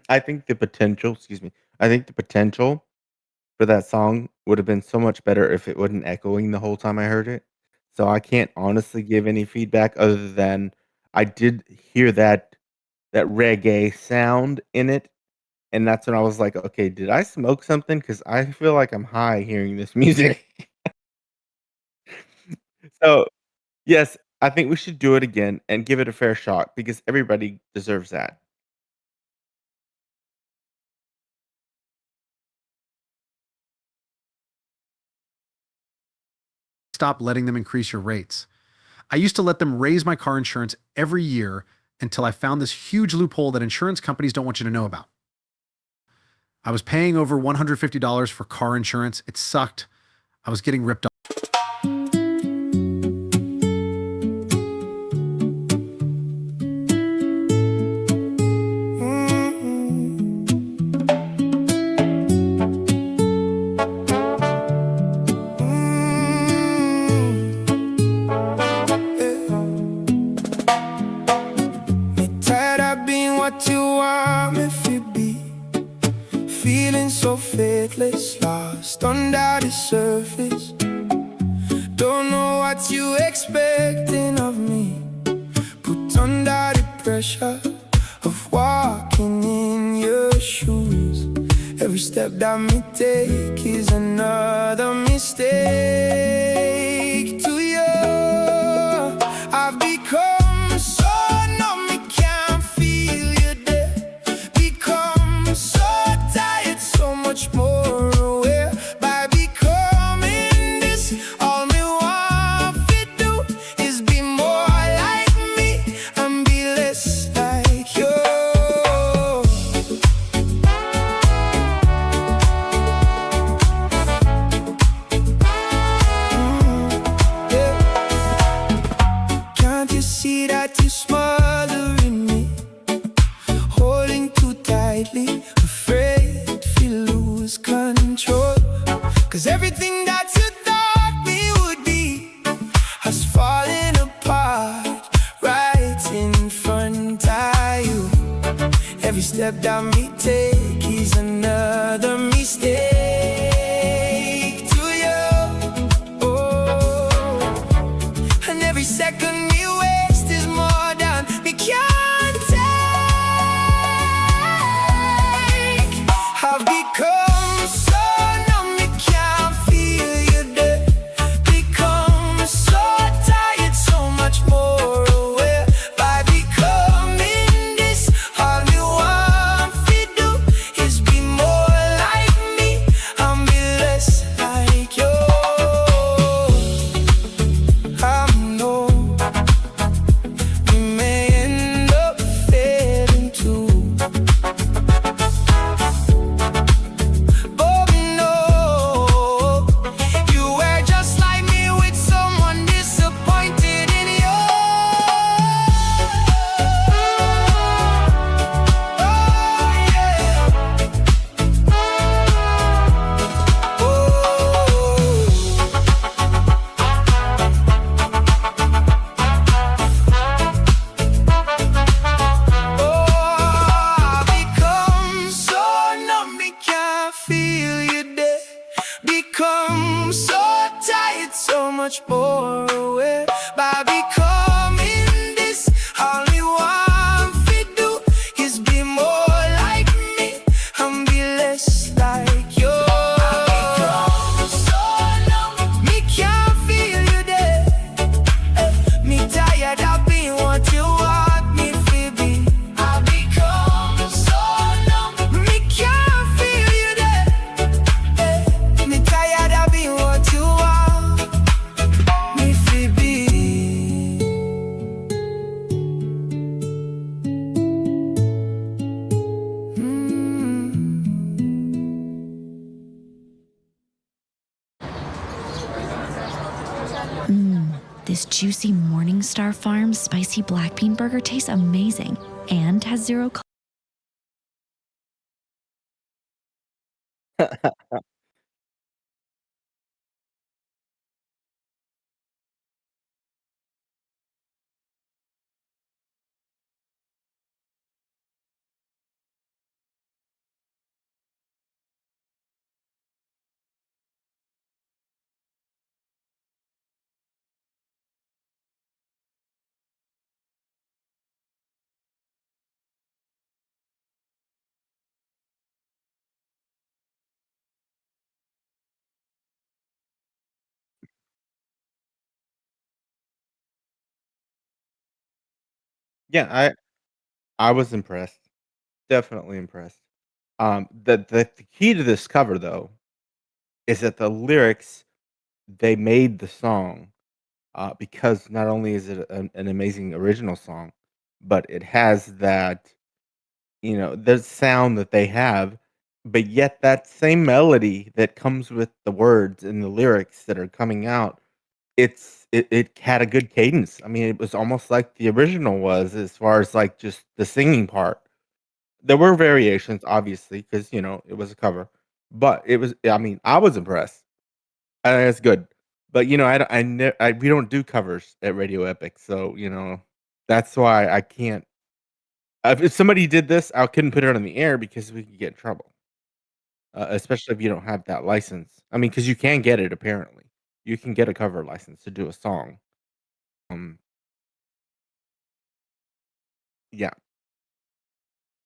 I think the potential excuse me, I think the potential for that song would have been so much better if it wasn't echoing the whole time I heard it. So I can't honestly give any feedback other than I did hear that reggae sound in it, and that's when I was like, "Okay, did I smoke something? Because I feel like I'm high hearing this music." So, yes, I think we should do it again and give it a fair shot because everybody deserves that. Stop letting them increase your rates. I used to let them raise my car insurance every year until I found this huge loophole that insurance companies don't want you to know about. I was paying over $150 for car insurance. It sucked. I was getting ripped off. Tired of being what you want me to be, feeling so faithless, lost under the surface. Don't know what you expecting of me, put under the pressure of walking in your shoes. Every step that me take is another mistake. To you, I've become so numb, I can't feel you there. Become so tired, so much more aware. By becoming this, all me want to do is be more like me and be less like you. Yeah. Can't you see that you're smothering me, holding too tightly, afraid to lose control? Cause everything that you thought me would be has fallen apart right in front of you. Every step that me take is another mistake. To you, oh, and every second we waste is more than we can take. I've become so numb, I can't feel you there. Become so tired, so much more aware. By becoming this, all me want to do is be more like me and be less like you. I know we may end up fading too, but no, you were just like me with someone disappointed in you. Oh yeah. I've become so numb, I can't feel you there. Become so tired, so much more aware. By becoming this, all we want to do is be more like me and be less like you. I've become so numb, me can't feel you there. Me tired of being what you want me to be. I've become so numb, me can't feel you there. Me tired of being what you want me to be. This juicy Morningstar Farms spicy black bean burger tastes amazing and has zero Yeah, I was impressed. Definitely impressed. The key to this cover, though, is that the lyrics, they made the song, because not only is it an amazing original song, but it has that, the sound that they have, but yet that same melody that comes with the words and the lyrics that are coming out, it had a good cadence. I mean, it was almost like the original was as far as, like, just the singing part. There were variations, obviously, because it was a cover, but I mean, I was impressed. I think it's good. But, I don't we don't do covers at Radio Epic, so, that's why I can't if somebody did this, I couldn't put it on the air because we could get in trouble, especially if you don't have that license. I mean, because you can get it apparently. You can get a cover license to do a song. Um, yeah.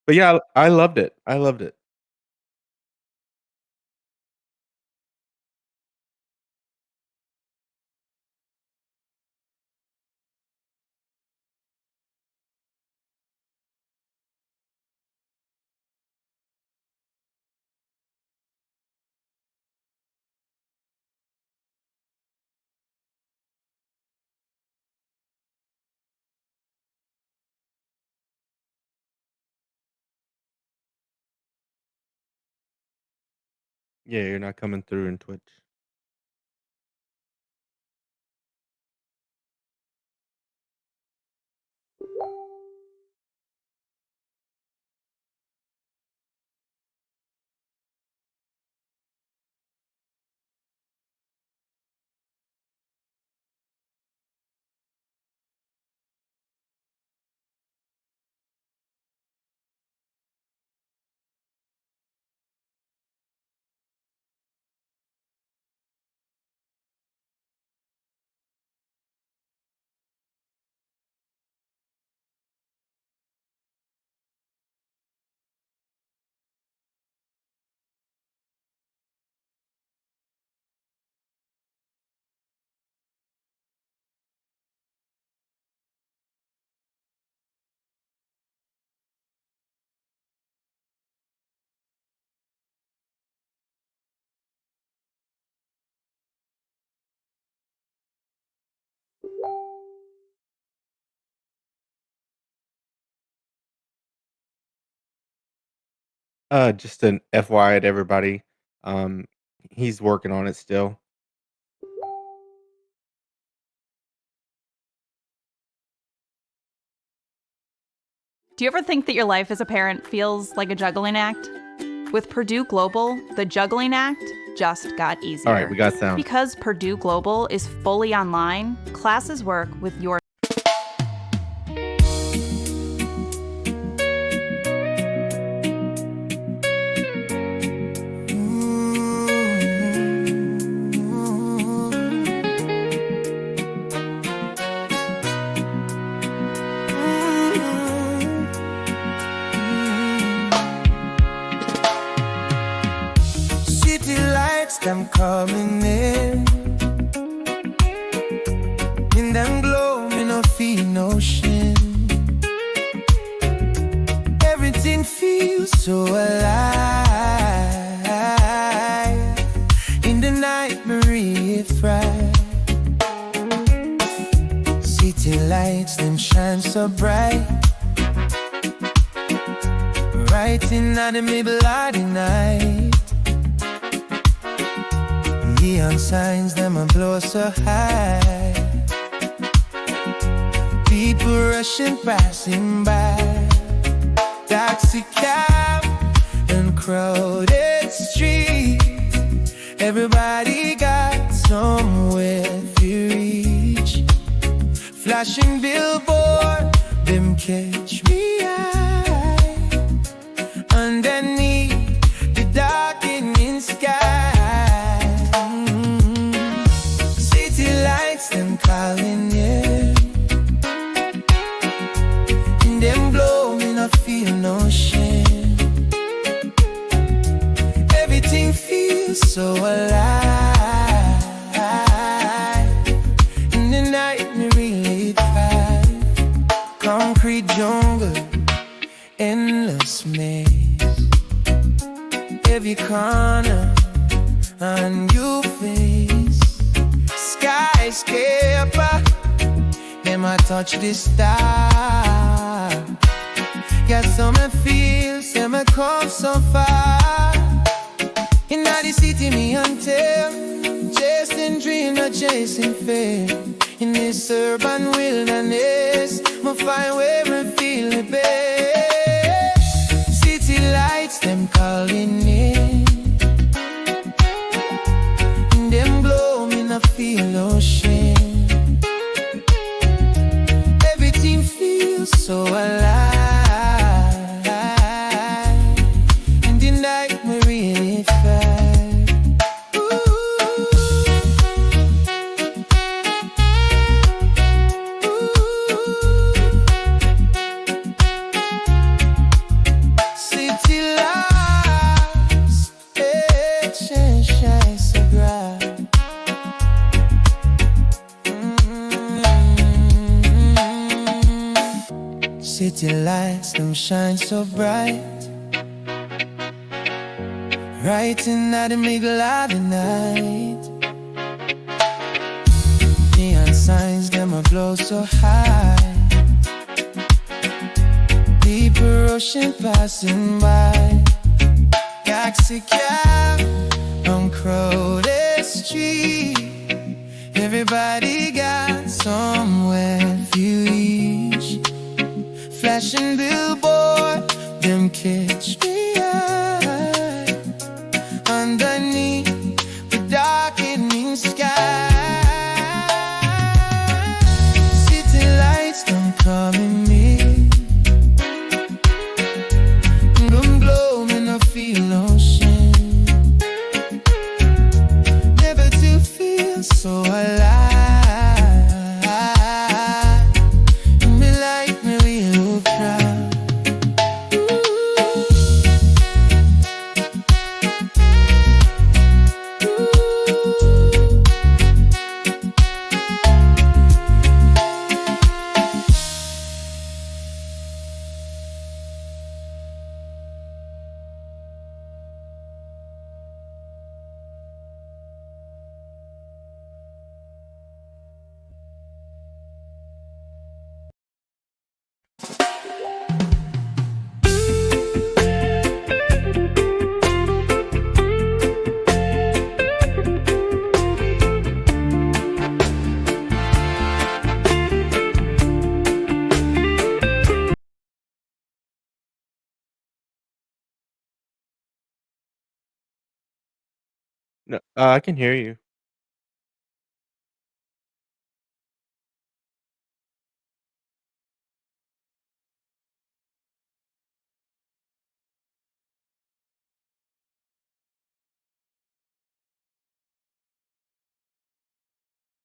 But yeah, I loved it. I loved it. Yeah, you're not coming through in Twitch. Just an FYI to everybody. Um, he's working on it still. Do you ever think that your life as a parent feels like a juggling act? With Purdue Global, the juggling act just got easier. All right, we got sound. Because Purdue Global is fully online, classes work with your City lights, them coming in them glow, me no feel no shame. Everything feels so alive. In the night, me really thrive. City lights, them shine so bright, right in the middle of the night. Neon signs, them a blow so high. People rushing, passing by. Taxi cab and crowded street. Everybody got somewhere to reach. Flashing billboard, them catch me eye. Underneath the darkening sky. City lights, them calling, yeah. And them blow, me not feel no shame. Everything feels so alive. In the night, me really thrive. Concrete skyscraper. Them I touch the star. Got some feel, some come so far. In the city, me until chasing dream, not chasing fear. In this urban wilderness, me find where I feel the best. City lights, them calling in. Them glow, me not feel ocean. Everything feels so alive. And the night we really felt. City lights, shine so bright. City lights, them shine so bright. Right in the middle of the night. Neon signs, them a glow so high. Deeper ocean passing by. Taxi cab on crowded street. Everybody got somewhere to reach. Flashing billboard, them catch me eye. Underneath the darkening sky. City lights, them calling me. Them glow, me no feel no shame. Never to feel so alive. Me like me real proud. No, I can hear you.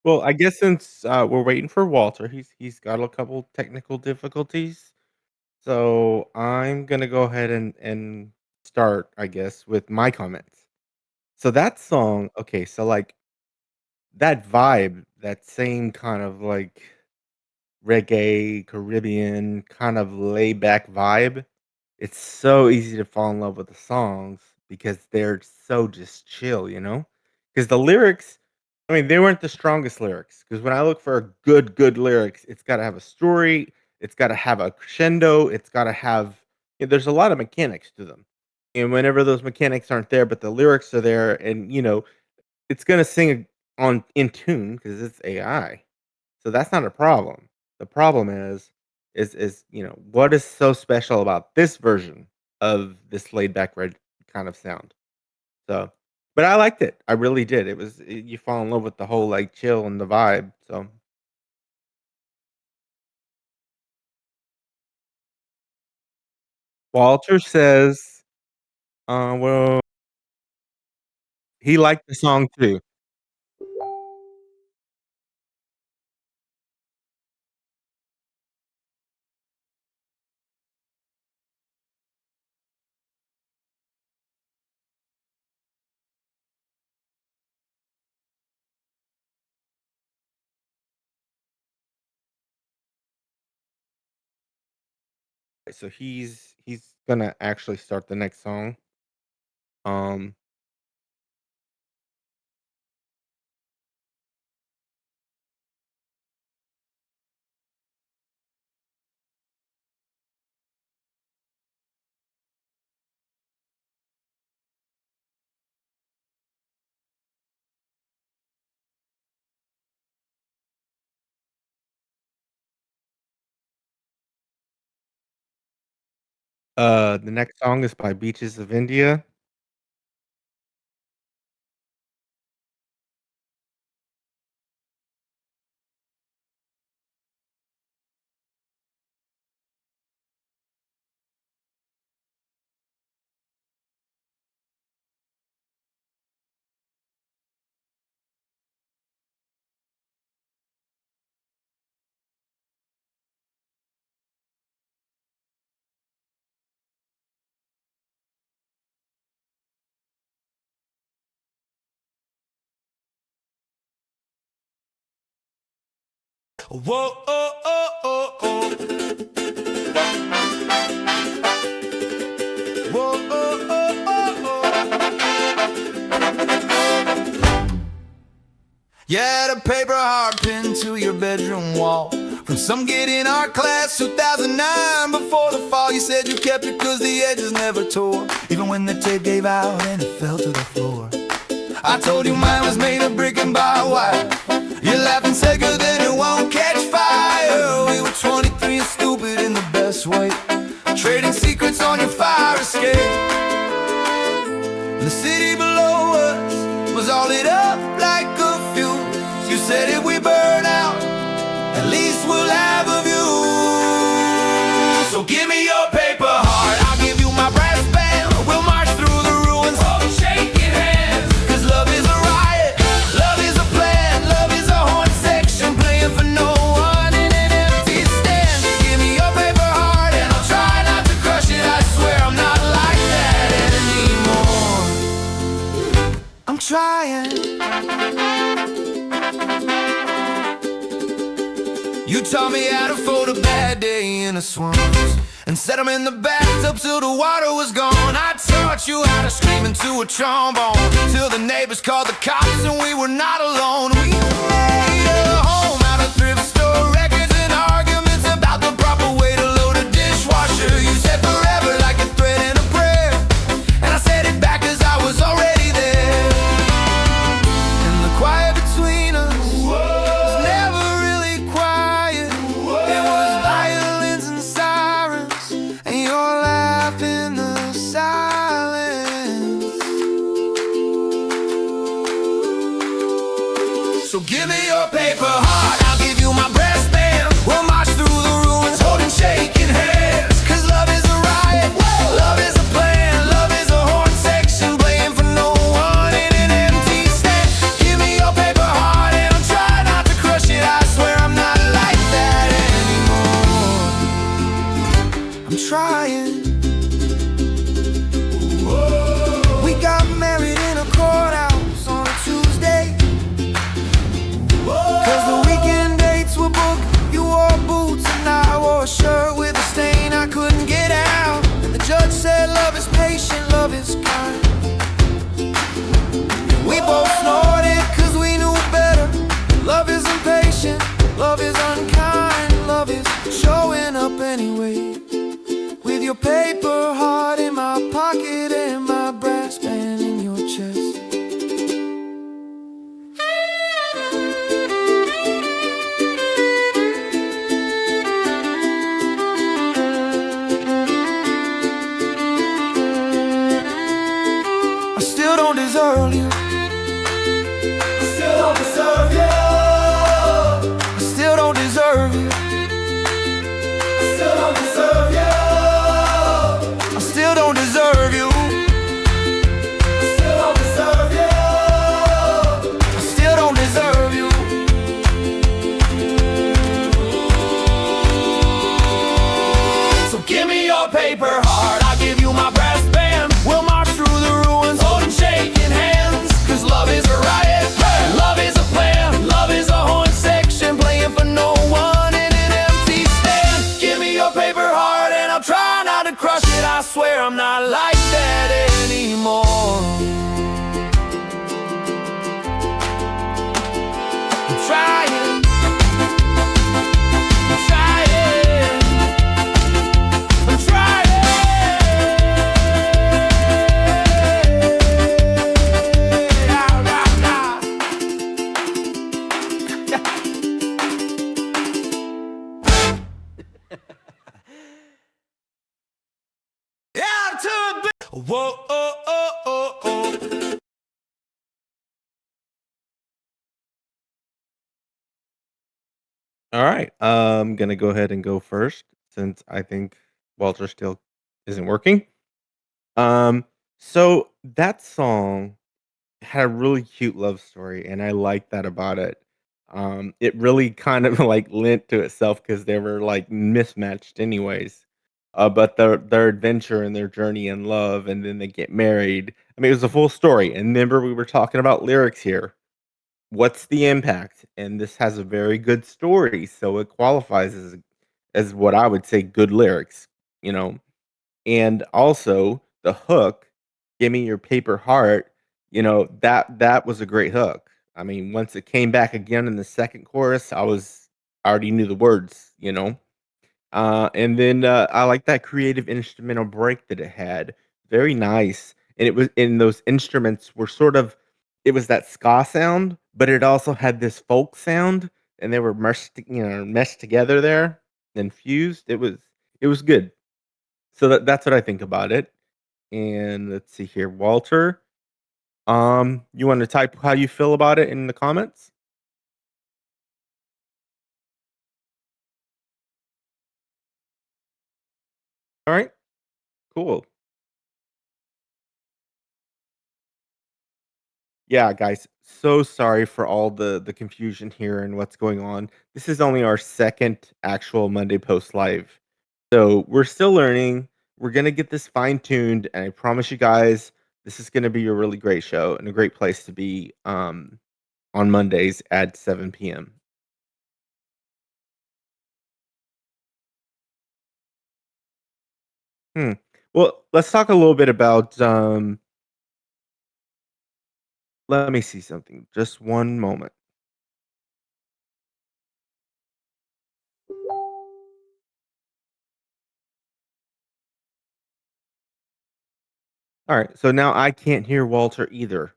Well, I guess since, we're waiting for Walter, he's got a couple technical difficulties, so I'm gonna go ahead and start, I guess, with my comments. So that song okay, so, like, that vibe, that same kind of, like, reggae, Caribbean, kind of laid back vibe, it's so easy to fall in love with the songs because they're so just chill, you know? Because the lyrics, I mean, they weren't the strongest lyrics. Because when I look for a good lyrics, it's gotta have a story, it's gotta have a crescendo, it's gotta have there's a lot of mechanics to them. And whenever those mechanics aren't there, but the lyrics are there and, it's gonna sing on in tune because it's AI. So that's not a problem. The problem is, what is so special about this version of this laid back red kind of sound? So, but I liked it. I really did. You fall in love with the whole like chill and the vibe. So Walter says, well, he liked the song too. So he's gonna actually start the next song. Um, The next song is by Beaches of India. Whoa, oh, oh, oh, oh. Whoa, oh, oh, oh, oh. You had a paper heart pinned to your bedroom wall from some kid in our class 2009. Before the fall, you said you kept it cause the edges never tore, even when the tape gave out and it fell to the floor. I told you mine was made of brick and barbed wire. You laughed and said, good, then it won't catch fire. We were 23 and stupid in the best way, trading secrets on your fire escape. The city below us was all lit up like a fuse. You said if we burn out, at least we'll have a view. So give me your paper heart, I'll give you my brass band. We'll march through the ruins, oh, shaking hands. Cause love is a riot, love is a plan, love is a horn section playing for no one in an empty stand. Give me your paper heart and I'll try not to crush it. I swear I'm not like that anymore. I'm trying. You taught me how to fold a bad day in a swamp and set them in the bathtub till the water was gone. I taught you how to scream into a trombone till the neighbors called the cops and we were not alone. We made a home out of thrift store records and arguments about the proper way to load a dishwasher. You said forever like a thread in a prayer, and I said it back cause I was already there. And the quiet between us was never really quiet. It was violins and sirens and your laugh in the silence. So give me your paper heart, I'll give you my brass band. We'll march through the ruins holding shaking hands. Cause love is a riot, love is a plan, love is a horn section playing for no one in an empty stand. Give me your paper heart and I'll try not to crush it. I swear I'm not like that anymore. I'm trying. We got married in a courthouse on a Tuesday, cause the weekend dates were booked. You wore boots and I wore a shirt with a stain I couldn't get out. And the judge said love is patient, love is kind. And we both snorted cause we knew better. Love is impatient, love is unkind, love is showing up anyway. With your paper heart in my pocket and my brass band in your chest. I still don't deserve you. I still don't deserve you. I still don't deserve All right. I'm gonna go ahead and go first since I think Walter still isn't working. Um, so that song had a really cute love story, and I like that about it. It really kind of like lent to itself because they were like mismatched anyways. But their adventure and their journey in love, and then they get married. I mean, it was a full story. And remember, we were talking about lyrics here. What's the impact? And this has a very good story, so it qualifies as what I would say good lyrics, you know. And also the hook, "Give me your paper heart," that was a great hook. I mean, once it came back again in the second chorus, I already knew the words, you know? And then, I like that creative instrumental break that it had. Very nice. And those instruments were sort of it was that ska sound, but it also had this folk sound, and they were meshed together there and fused. It was good. So that's what I think about it. And let's see here, Walter. You want to type how you feel about it in the comments? All right, cool. Yeah, guys, so sorry for all the confusion here and what's going on. This is only our second actual Monday post live. So we're still learning. We're gonna get this fine-tuned, and I promise you guys, this is gonna be a really great show and a great place to be on Mondays at 7 p.m. Hmm. Well, let's talk a little bit about let me see something. Just one moment. All right. So now I can't hear Walter either.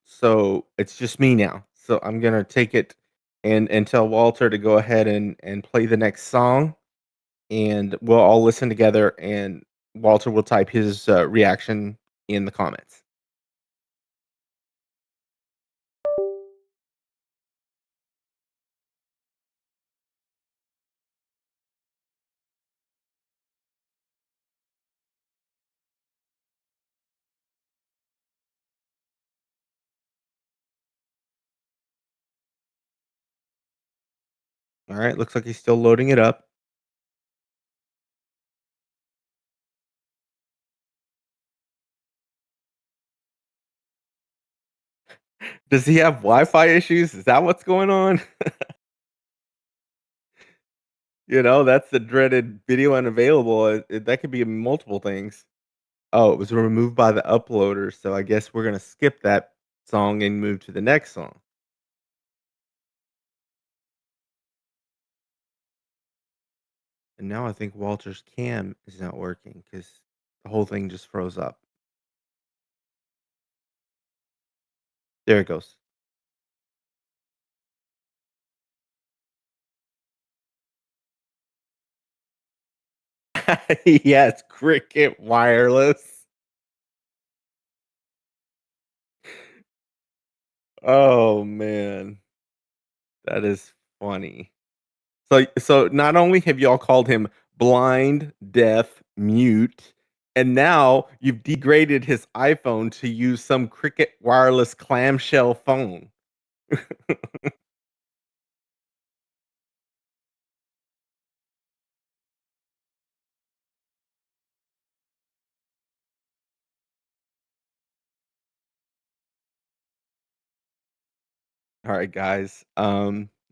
So it's just me now. So I'm gonna take it and tell Walter to go ahead and play the next song, and we'll all listen together. And Walter will type his reaction in the comments. All right. Looks like he's still loading it up. Does he have Wi-Fi issues? Is that what's going on? That's the dreaded video unavailable. That could be multiple things. Oh, it was removed by the uploader, so I guess we're gonna skip that song and move to the next song. And now I think Walter's cam is not working because the whole thing just froze up. There it goes. Yes, Cricket Wireless. Oh man, that is funny. So not only have y'all called him blind, deaf, mute, and now you've degraded his iPhone to use some Cricket Wireless clamshell phone. All right, guys.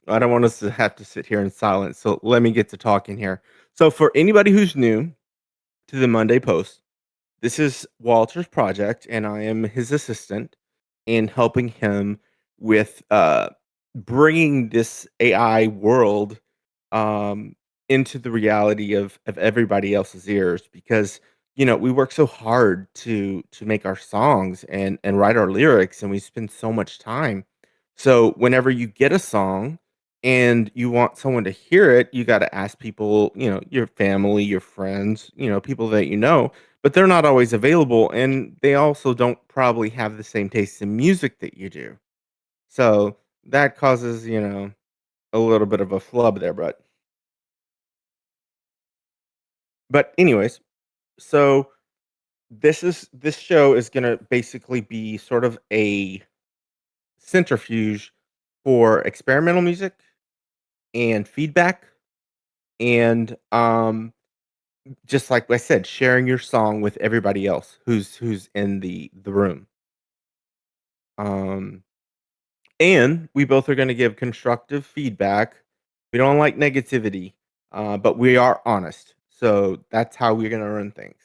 I don't want us to have to sit here in silence, so let me get to talking here. So, for anybody who's new to the Monday Post, this is Walter's project, and I am his assistant in helping him with bringing this AI world um, into the reality of everybody else's ears. Because we work so hard to make our songs and write our lyrics, and we spend so much time. So whenever you get a song and you want someone to hear it, you got to ask people, your family, your friends, people that but they're not always available, and they also don't probably have the same taste in music that you do. So that causes, a little bit of a flub there, but anyways, so this show is gonna basically be sort of a centrifuge for experimental music and feedback and, just like I said, sharing your song with everybody else who's in the room. Um, and we both are gonna give constructive feedback. We don't like negativity, but we are honest. So that's how we're gonna run things.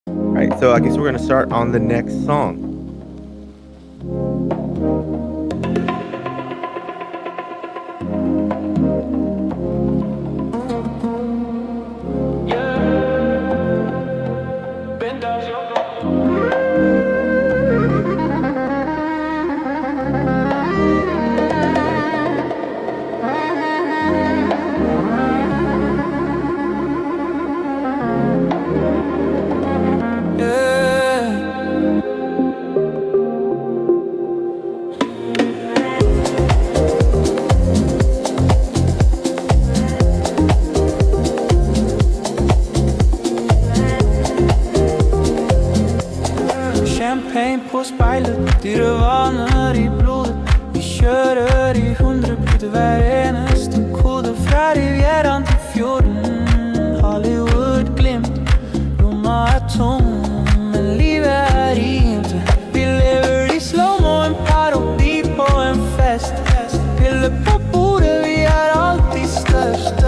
Right. So I guess we're gonna start on the next song. Champagne på speilet, dyre vaner i blodet. Vi kjører i 100, putter hver eneste kode. Fra Rivieraen til fjorden, Hollywood-glimt. Lomma er tom, men livet er rimt. Vi lever i slow-mo, en parodi på en fest. Piller på bordet, vi er alltid størst.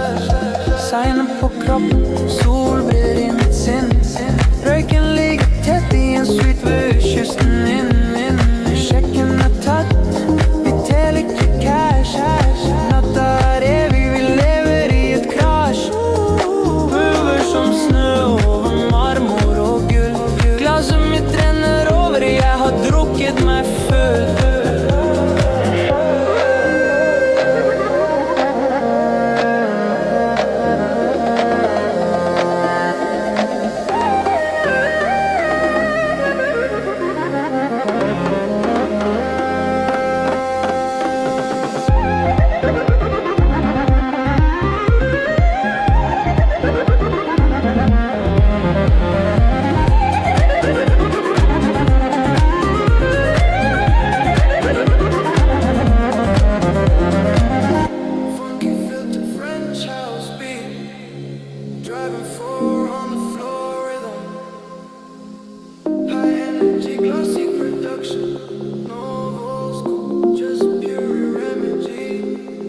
Segne på kroppen, sol brer i mitt sinn. Røyken ligger tett i en suite ved kysten inn. Sjekken er tatt, vi teller ikke cash. Natta er evig, vi lever i et krasj. Puver som snø over marmor og gull. Glasset mitt renner over, jeg har drukket meg full.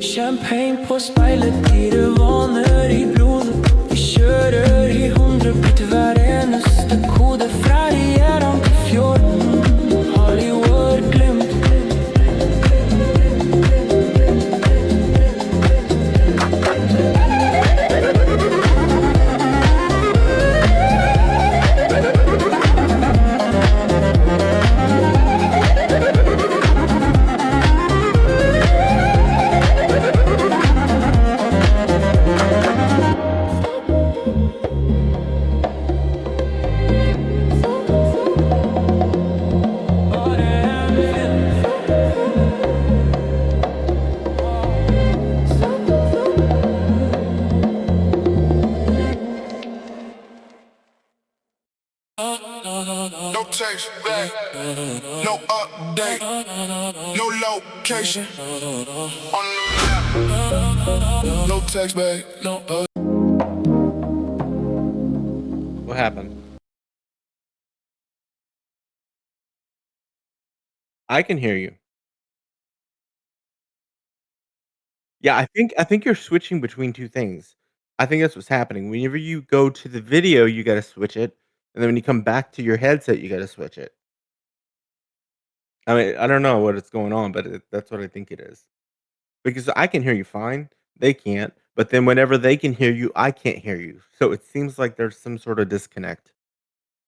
Champagne på speilet, dyre vaner i blodet. Vi kjører i 100, bytter hver eneste kode. Fra Rivieraen til fjorden, Hollywood-glimt. No text back, no update, no location. On the no text back, no. What happened? I can hear you. Yeah, I think you're switching between 2 things. I think that's what's happening. Whenever you go to the video, you gotta switch it, and then when you come back to your headset, you gotta switch it. I mean, I don't know what is going on, but that's what I think it is. Because I can hear you fine, they can't, but then whenever they can hear you, I can't hear you. So it seems like there's some sort of disconnect.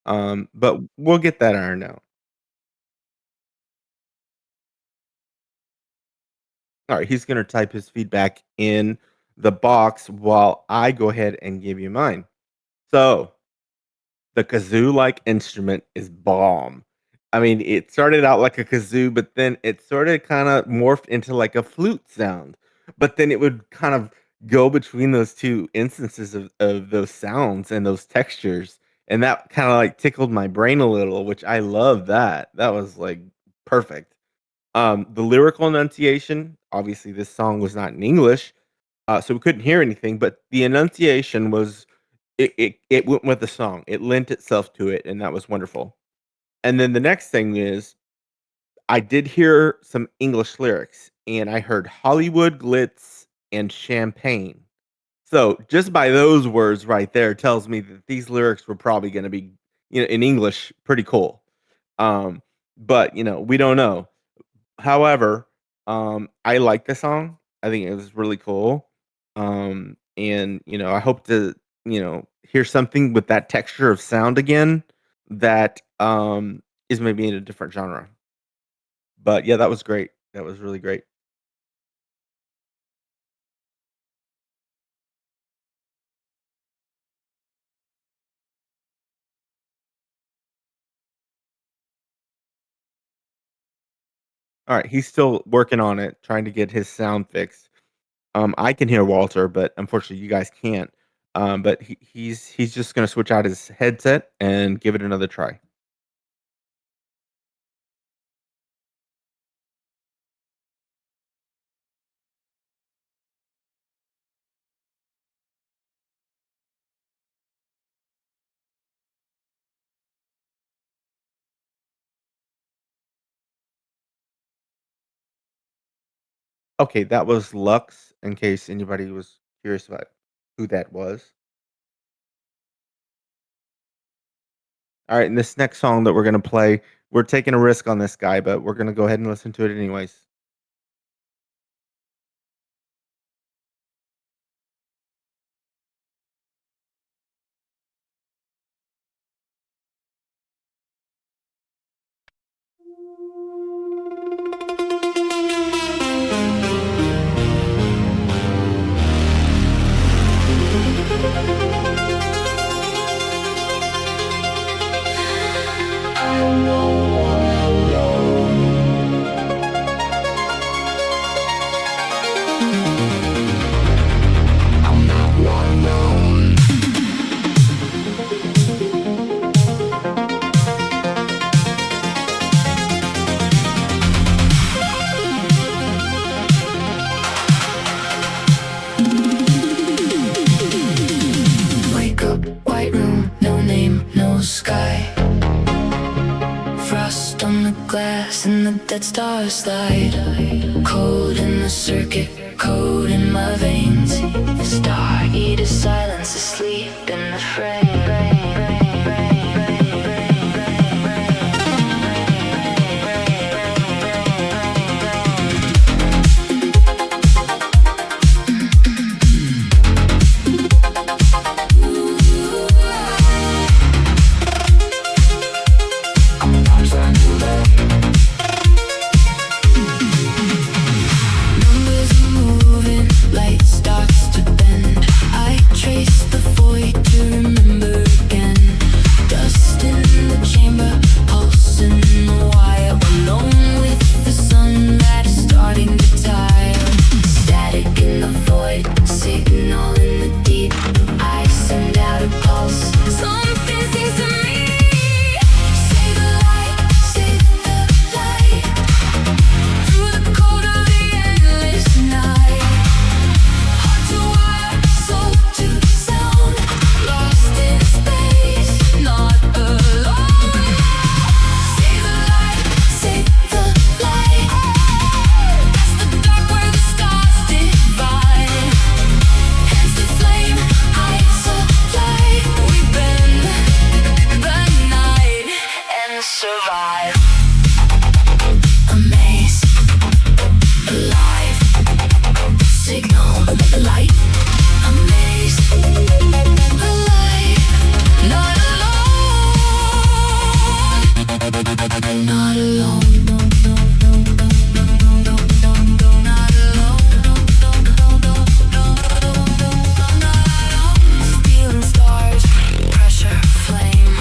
But we'll get that ironed out. Alright, he's gonna type his feedback in the box while I go ahead and give you mine. So The kazoo-like instrument is bomb. I mean, it started out like a kazoo, but then it sorta kinda morphed into like a flute sound, but then it would kind of go between those 2 instances of those sounds and those textures, and that kinda, like, tickled my brain a little, which I love that. That was, like, perfect. The lyrical enunciation, obviously, this song was not in English, so we couldn't hear anything, but the enunciation was it went with the song. It lent itself to it, and that was wonderful. And then the next thing is, I did hear some English lyrics, and I heard Hollywood, glitz, and champagne. So, just by those words right there tells me that these lyrics were probably gonna be, in English, pretty cool. Um, but, we don't know. However, I like the song. I think it was really cool. And, I hope to, hear something with that texture of sound again that, is maybe in a different genre. But yeah, that was great. That was really great. Alright, he's still working on it, trying to get his sound fixed. I can hear Walter, but unfortunately you guys can't. But he's just gonna switch out his headset and give it another try. Okay, that was Lux, in case anybody was curious about who that was. Alright, and this next song that we're gonna play, we're taking a risk on this guy, but we're gonna go ahead and listen to it anyways. Wake up, white room, no name, no sky. Frost on the glass and the dead stars slide. Cold in the circuit, cold in my veins. Star eater silence asleep in the frame. Numbers are moving, light starts to bend. I trace the void to remember again. Dust in the chamber, pulse in the wire. Alone with the sun that is starting to tire. Static in the void, signal in the deep. I send out a pulse. Something sings to me. Save the light, save the light. Through the cold of the endless night. Heart to wire, soul to sound. Lost in space, not alone. Save the light, save the light. Past the dark where the stars divide. Hands to flame, eyes of light. We bend the night and survive. Amaze, alive. Signal, light. Amaze, alive. Not alone. Not alone. Stealing stars, pressure, flame.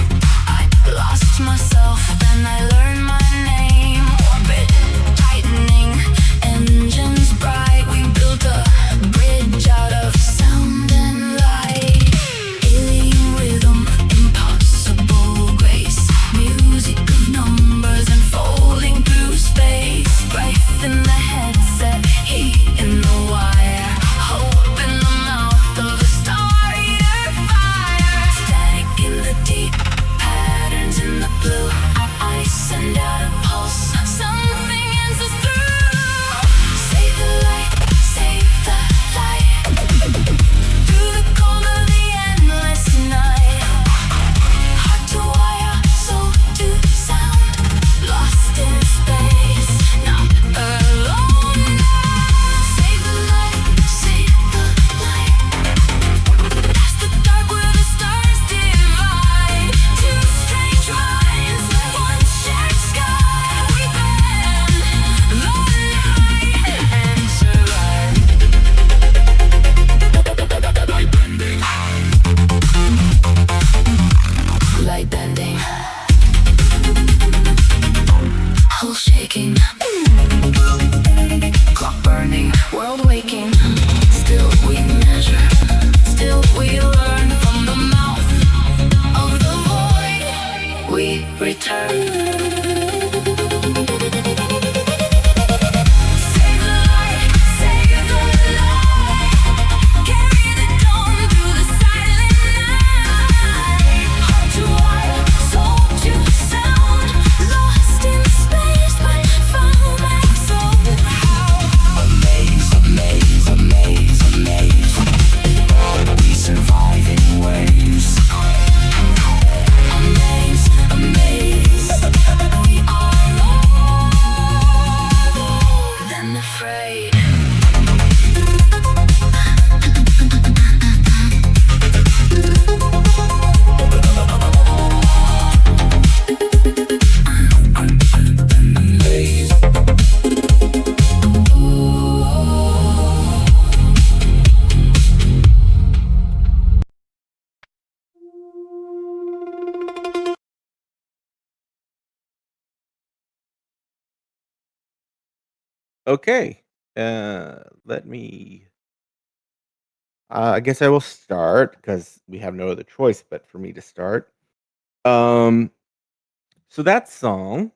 Okay. Let me. I guess I will start because we have no other choice but for me to start. Um. So that song,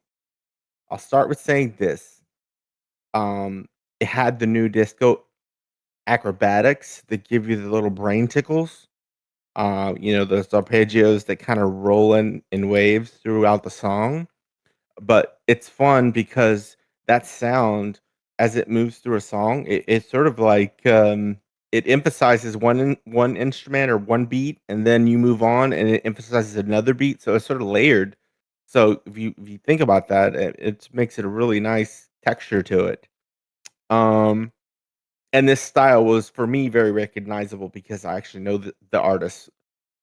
I'll start with saying this. Um. It had the new disco acrobatics that give you the little brain tickles. Those arpeggios that kind of roll in waves throughout the song. But it's fun because that sound, as it moves through a song, it's sort of like, it emphasizes one instrument or one beat, and then you move on, and it emphasizes another beat, so it's sort of layered. So if you think about that, it makes it a really nice texture to it. Um, and this style was, for me, very recognizable because I actually know the artist,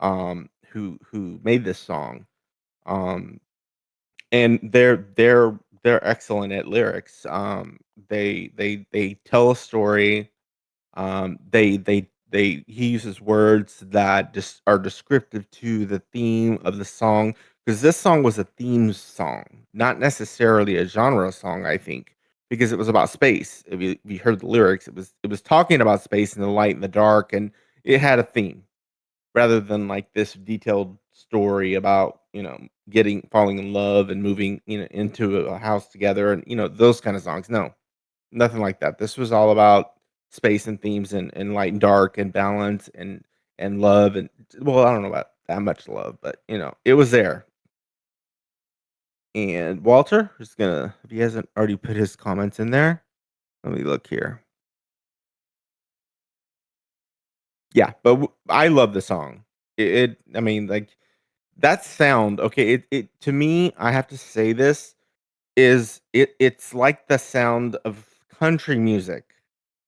who made this song. Um and they're excellent at lyrics. They tell a story. He uses words that just are descriptive to the theme of the song, because this song was a theme song, not necessarily a genre song. I think because it was about space. If you heard the lyrics, it was talking about space and the light and the dark, and it had a theme rather than like this detailed story about, getting falling in love and moving, into a house together, and those kind of songs. No, nothing like that. This was all about space and themes, and light and dark and balance and love, and well, I don't know about that much love, but it was there. And Walter is gonna, if he hasn't already put his comments in there, let me look here. Yeah, but I love the song. I mean, like, that sound, okay, it to me, I have to say this, it's like the sound of country music.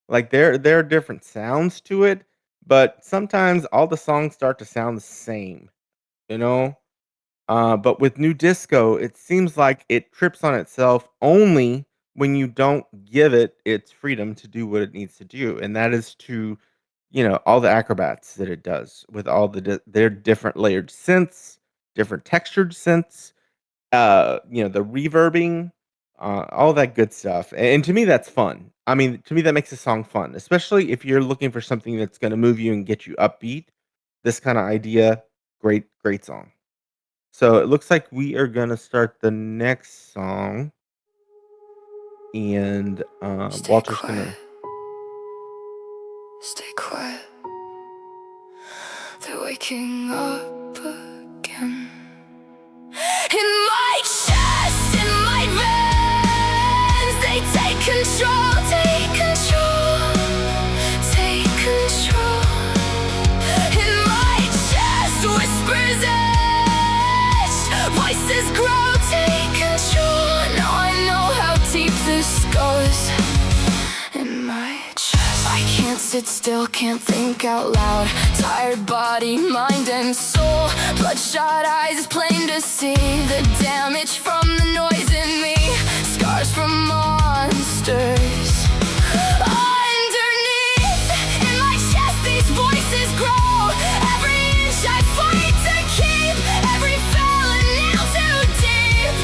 Like, there are different sounds to it, but sometimes all the songs start to sound the same, you know? But with new disco, it seems like it trips on itself only when you don't give it its freedom to do what it needs to do, and that is to, all the acrobats that it does with all their different layered synths, different textured synths, the reverbing, all that good stuff. And to me, that's fun. I mean, to me, that makes a song fun, especially if you're looking for something that's going to move you and get you upbeat. This kind of idea, great, great song. So it looks like we are gonna start the next song, and Stay Walter's quiet, gonna. stay quiet. They're waking up again. In my chest, in my veins, they take control, take control, take control. In my chest, whispers itch, voices grow, take control. Now I know how deep this goes. In my chest, I can't sit still, can't think out loud. Tired body, mind and soul. Bloodshot eyes, plain to see the damage from the noise in me. Scars from monsters. Underneath, in my chest, these voices grow. Every inch I fight to keep, every felon now too deep.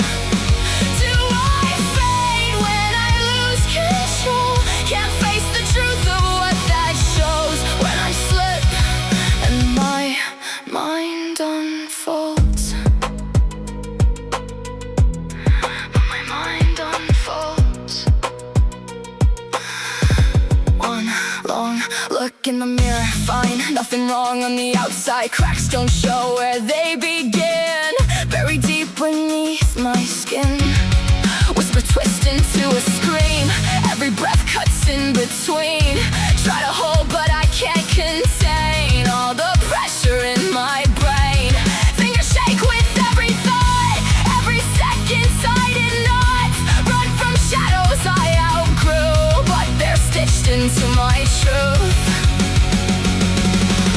Do I fade when I lose control? Can't face the truth of what that shows. When I slip and my mind unfolds. In the mirror, fine, nothing wrong on the outside. Cracks don't show where they begin. Buried deep beneath my skin. Whisper twist into a scream. Every breath cuts in between. Try to hold but I can't contain all the pressure in my brain. Fingers shake with every thought. Every second tighten knots. Run from shadows I outgrew, but they're stitched into my truth.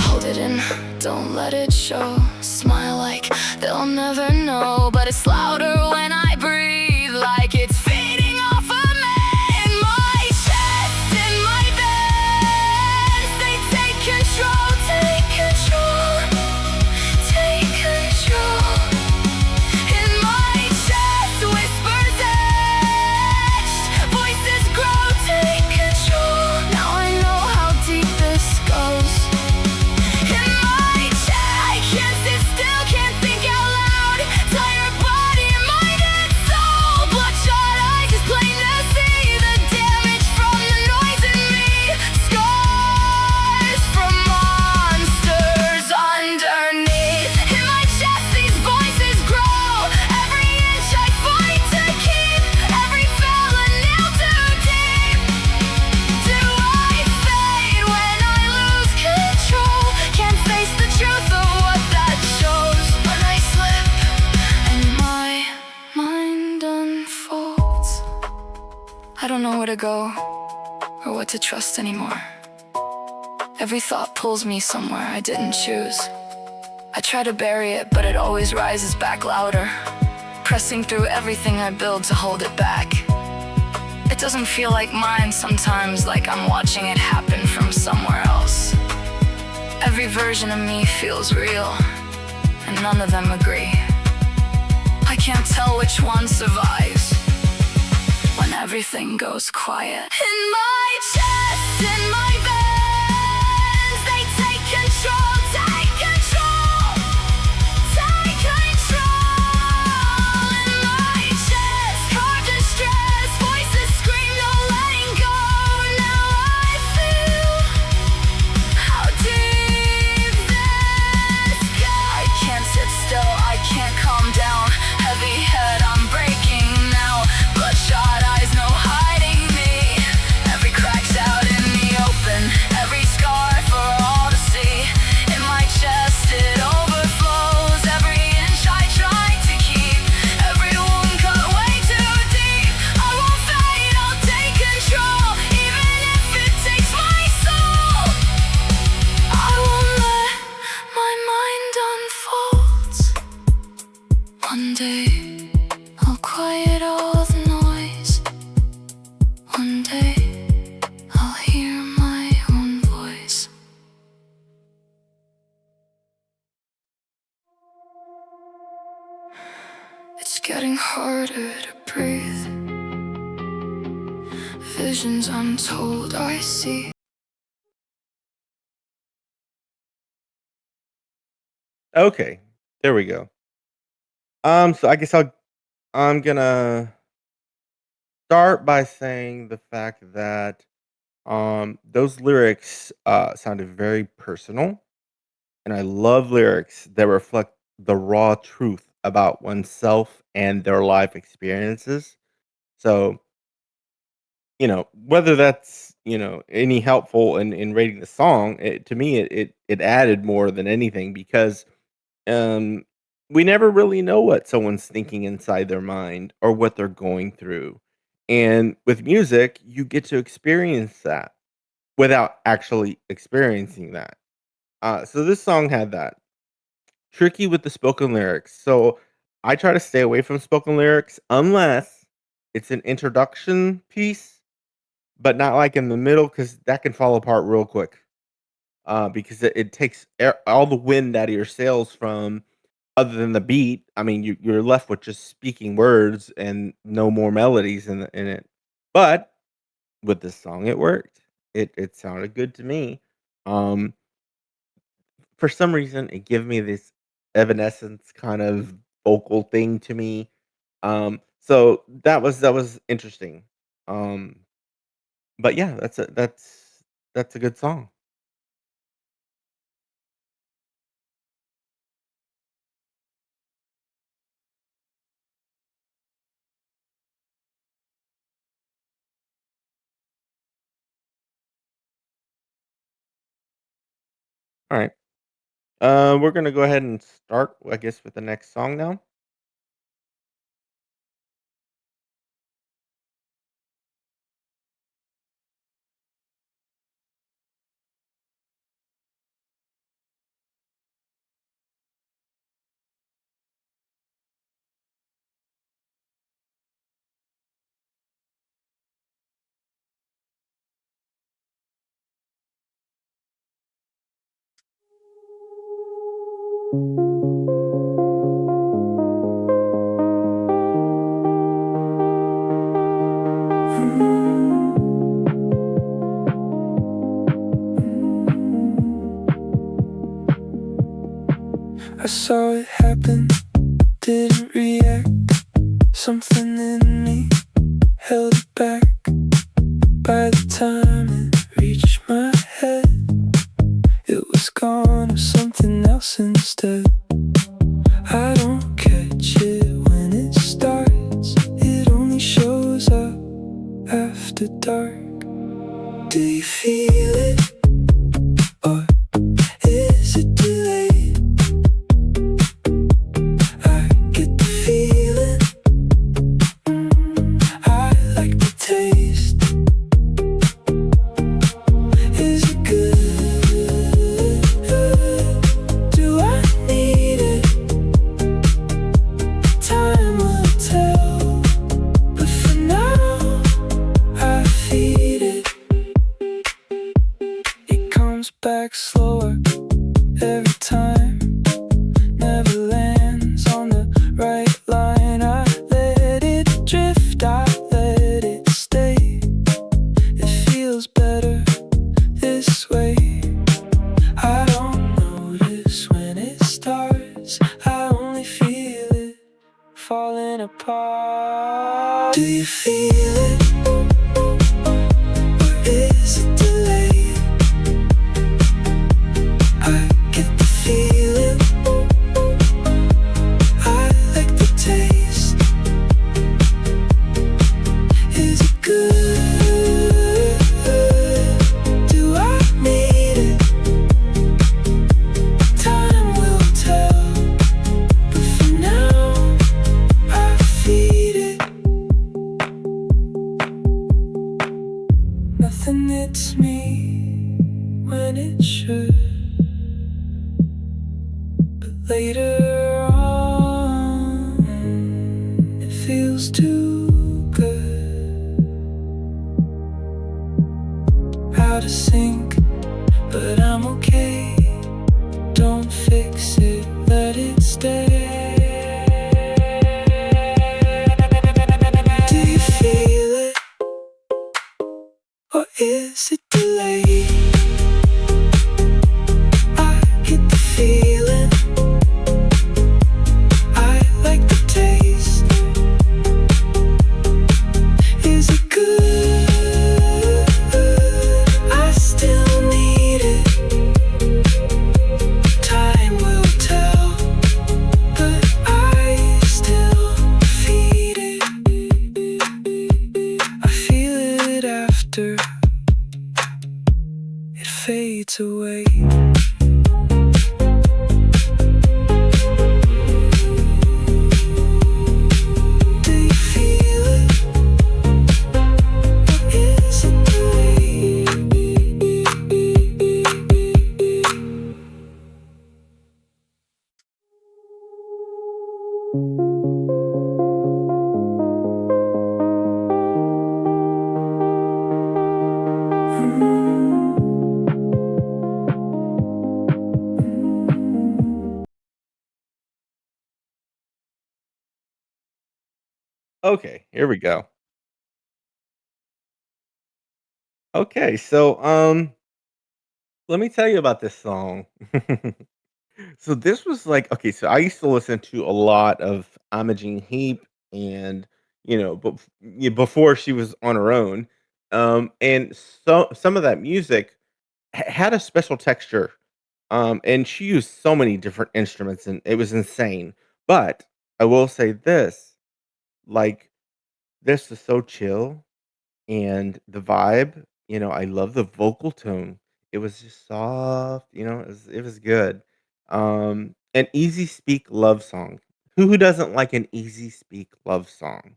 Hold it in, don't let it show. Smile like they'll never know, but it's louder when I breathe, like it's feeding off of me. In my chest, in my veins, they take control, take control, take control. In my chest, whispers etched, voices grow, take control. Now I know how deep this goes. In my chest, I can't sit still, can't think out loud. Tired body, mind and soul. Bloodshot eyes, it's plain to see the damage from the noise in me. Scars from monsters underneath. In my chest, these voices grow. Every inch I fight to keep. Every fella nail too deep. Do I fade when I lose control? Can't face the truth of what that shows. When I slip and my mind unfolds, I don't know where to go or what to trust anymore. Every thought pulls me somewhere I didn't choose. I try to bury it, but it always rises back louder, pressing through everything I build to hold it back. It doesn't feel like mine sometimes, like I'm watching it happen from somewhere else. Every version of me feels real, and none of them agree. I can't tell which one survives when everything goes quiet. In my chest, in my veins, they take control, take control, take control. In my chest, carved in stress, voices scream, no letting go. Now I feel how deep this goes. I can't sit still, I can't calm down. Heavy head, I'm breaking now. Bloodshot eyes, no hiding me. Every crack's out in the open. Every scar for all to see. In my chest, it overflows. Every inch I try to keep. Every wound cut way too deep. I won't fade, I'll take control. Even if it takes my soul. I won't let my mind unfold. One day, I'll quiet all the noise. One day, I'll hear my own voice. It's getting harder to breathe. Visions untold I see. Okay, there we go. So I guess I'm gonna start by saying the fact that those lyrics sounded very personal, and I love lyrics that reflect the raw truth about oneself and their life experiences. So, whether that's, any helpful in rating the song, to me it added more than anything because um, we never really know what someone's thinking inside their mind or what they're going through. And with music, you get to experience that without actually experiencing that. So this song had that. Tricky with the spoken lyrics. So I try to stay away from spoken lyrics unless it's an introduction piece, but not like in the middle because that can fall apart real quick. Because it takes all the wind out of your sails from other than the beat. I mean, you're left with just speaking words and no more melodies in it. But with this song, it worked. It sounded good to me. Um, for some reason, it gave me this Evanescence kind of vocal thing to me. So that was interesting. Um, but yeah, that's a good song. Alright. We're gonna go ahead and start, I guess, with the next song now. I saw it happen, didn't react. Something in me held it back. By the time it reached my head, it was gone or something else instead. I don't catch it when it starts, it only shows up after dark. Do you feel it? Or is it delayed? I get the feeling, I like the taste. Is it good? Do I need it? Time will tell, but for now I feed it. It comes back slower every time, never lands on the right line. I let it drift, I let it stay. It feels better this way. I don't notice when it starts, I only feel it falling apart. Do you feel it? Or is it delayed? I get the feeling, I like the taste. Is it good? Do I need it? Time will tell, but for now I feed it. Nothing hits me when it should, but later on it feels too good. Out of sync, but I'm okay. Don't fix it, let it stay. Do you feel it? Or is it delayed? I get the feeling, I like the taste. Is it good? I still need it. Time will tell, but I still feed it. I feel it after it fades away. Do you feel it? Or is it delayed? Okay, here we go. Okay, so, let me tell you about this song. So this was like okay, so I used to listen to a lot of Imogene Heap and, before she was on her own, and so some of that music had a special texture, and she used so many different instruments, and it was insane. But I will say this, like, this is so chill, and the vibe, I love the vocal tone. It was just soft, it was good. An easy speak love song. Who doesn't like an easy speak love song?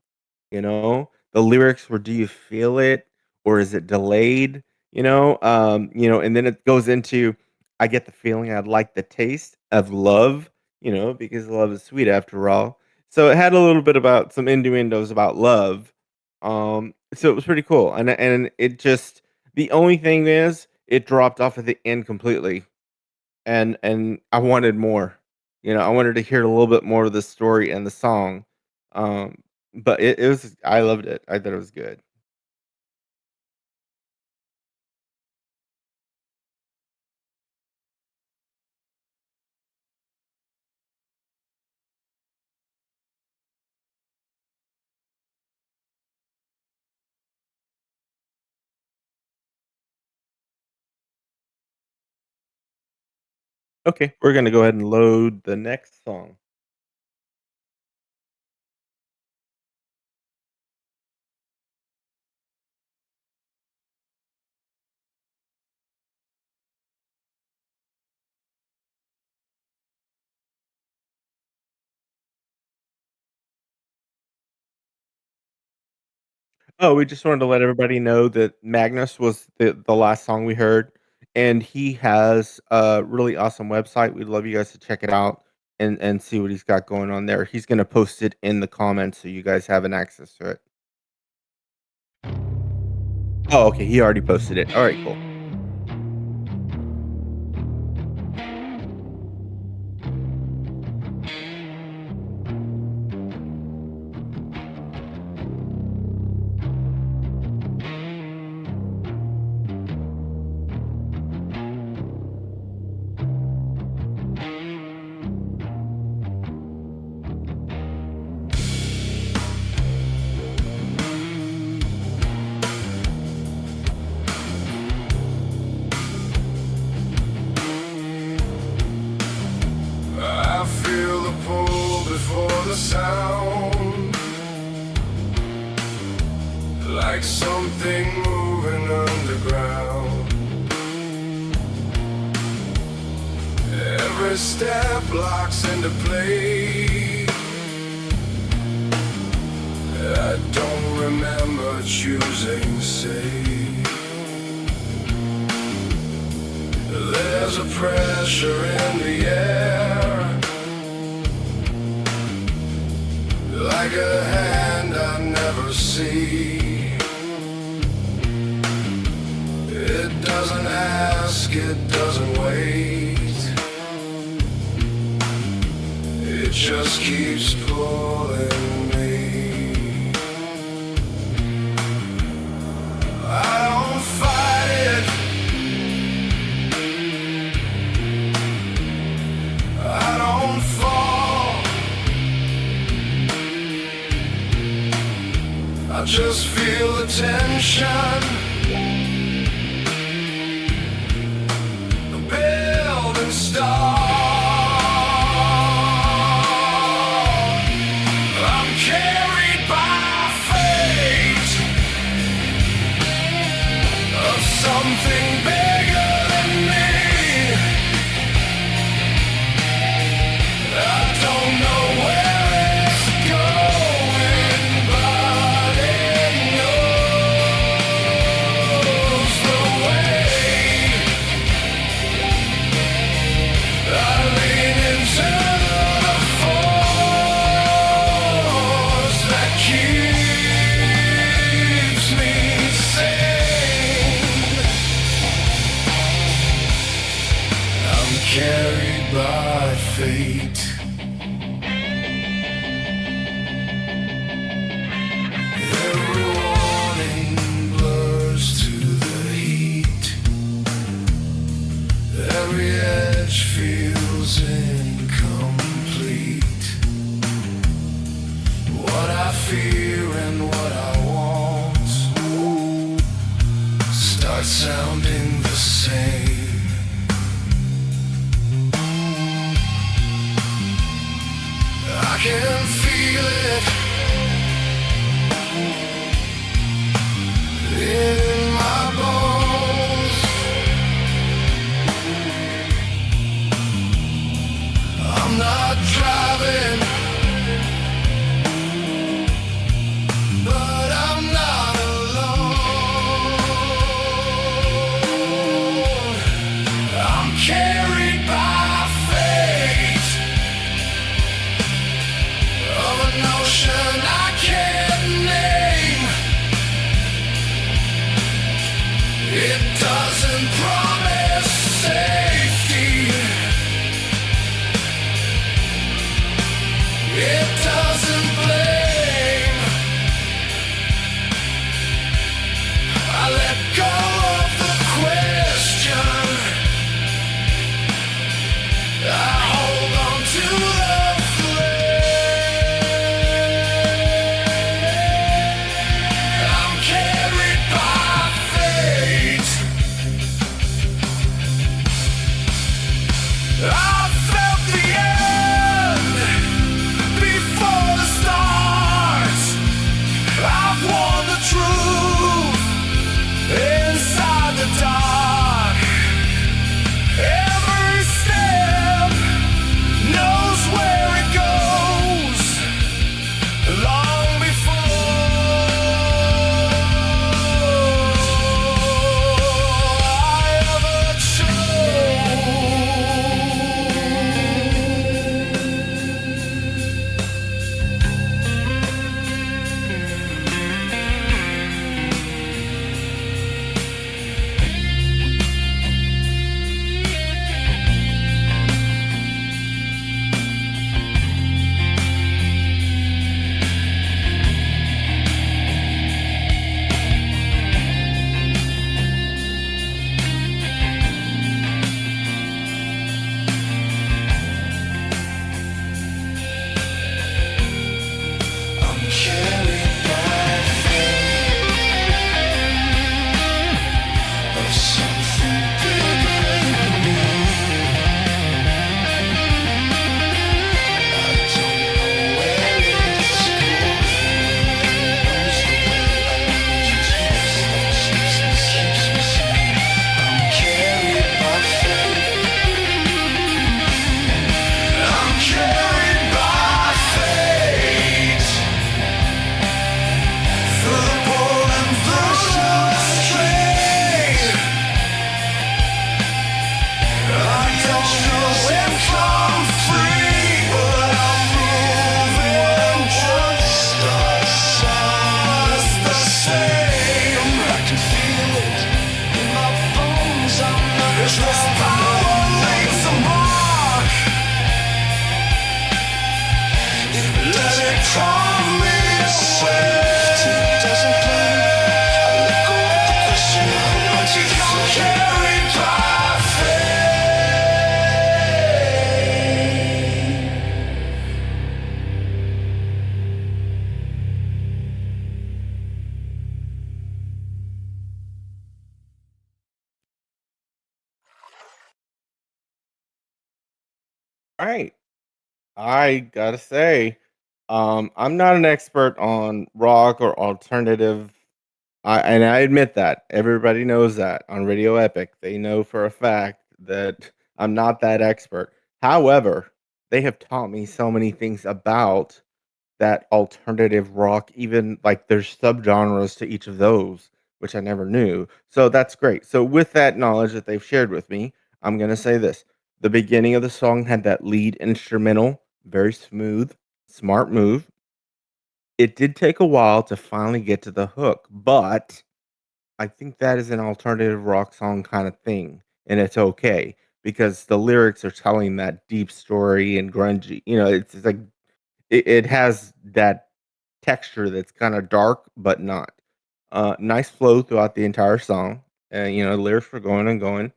The lyrics were, "Do you feel it, or is it delayed?" And then it goes into, "I get the feeling I'd like the taste of love," because love is sweet after all. So it had a little bit about some innuendos about love. So it was pretty cool, and it just the only thing is it dropped off at the end completely, and I wanted more. I wanted to hear a little bit more of the story and the song. Um, but it was I loved it. I thought it was good. Okay, we're gonna go ahead and load the next song. Oh, we just wanted to let everybody know that Magnus was the last song we heard, and he has a really awesome website. We'd love you guys to check it out and see what he's got going on there. He's gonna post it in the comments so you guys have an access to it. Oh, okay, he already posted it. Alright, cool. I feel the pull before the sound, like something moving underground. Every step locks into place. I don't remember choosing safe. There's a pressure in the air, like a hand I never see. It doesn't ask, it doesn't wait. It just keeps pulling me. I don't fight it, I don't fall, I just feel the tension build and start. I'm carried by fate of something bigger than me. I don't know where it's going, but it knows the way. carried by faith of something bigger than me. I don't know where it's going. Knows the way just keeps me safe. I'm carried by faith. I'm carried by fate through the bold and through the straight. I don't know if I'm free, but I'm moving just the same. I can feel it in my bones. I'm not just this power leaves a mark. Let it calm me away. Doesn't blame. I let go of the question. I'm carried by All right. I gotta say, I'm not an expert on rock or alternative. And I admit that. Everybody knows that on Radio Epic. They know for a fact that I'm not that expert. However, they have taught me so many things about that alternative rock, even like there's subgenres to each of those, which I never knew. So that's great. So with that knowledge that they've shared with me, I'm gonna say this. The beginning of the song had that lead instrumental, very smooth, smart move. It did take a while to finally get to the hook, but I think that is an alternative rock song kind of thing, and it's okay because the lyrics are telling that deep story and grungy. It's like it has that texture that's kinda dark, but not. Nice flow throughout the entire song, and, the lyrics were going and going.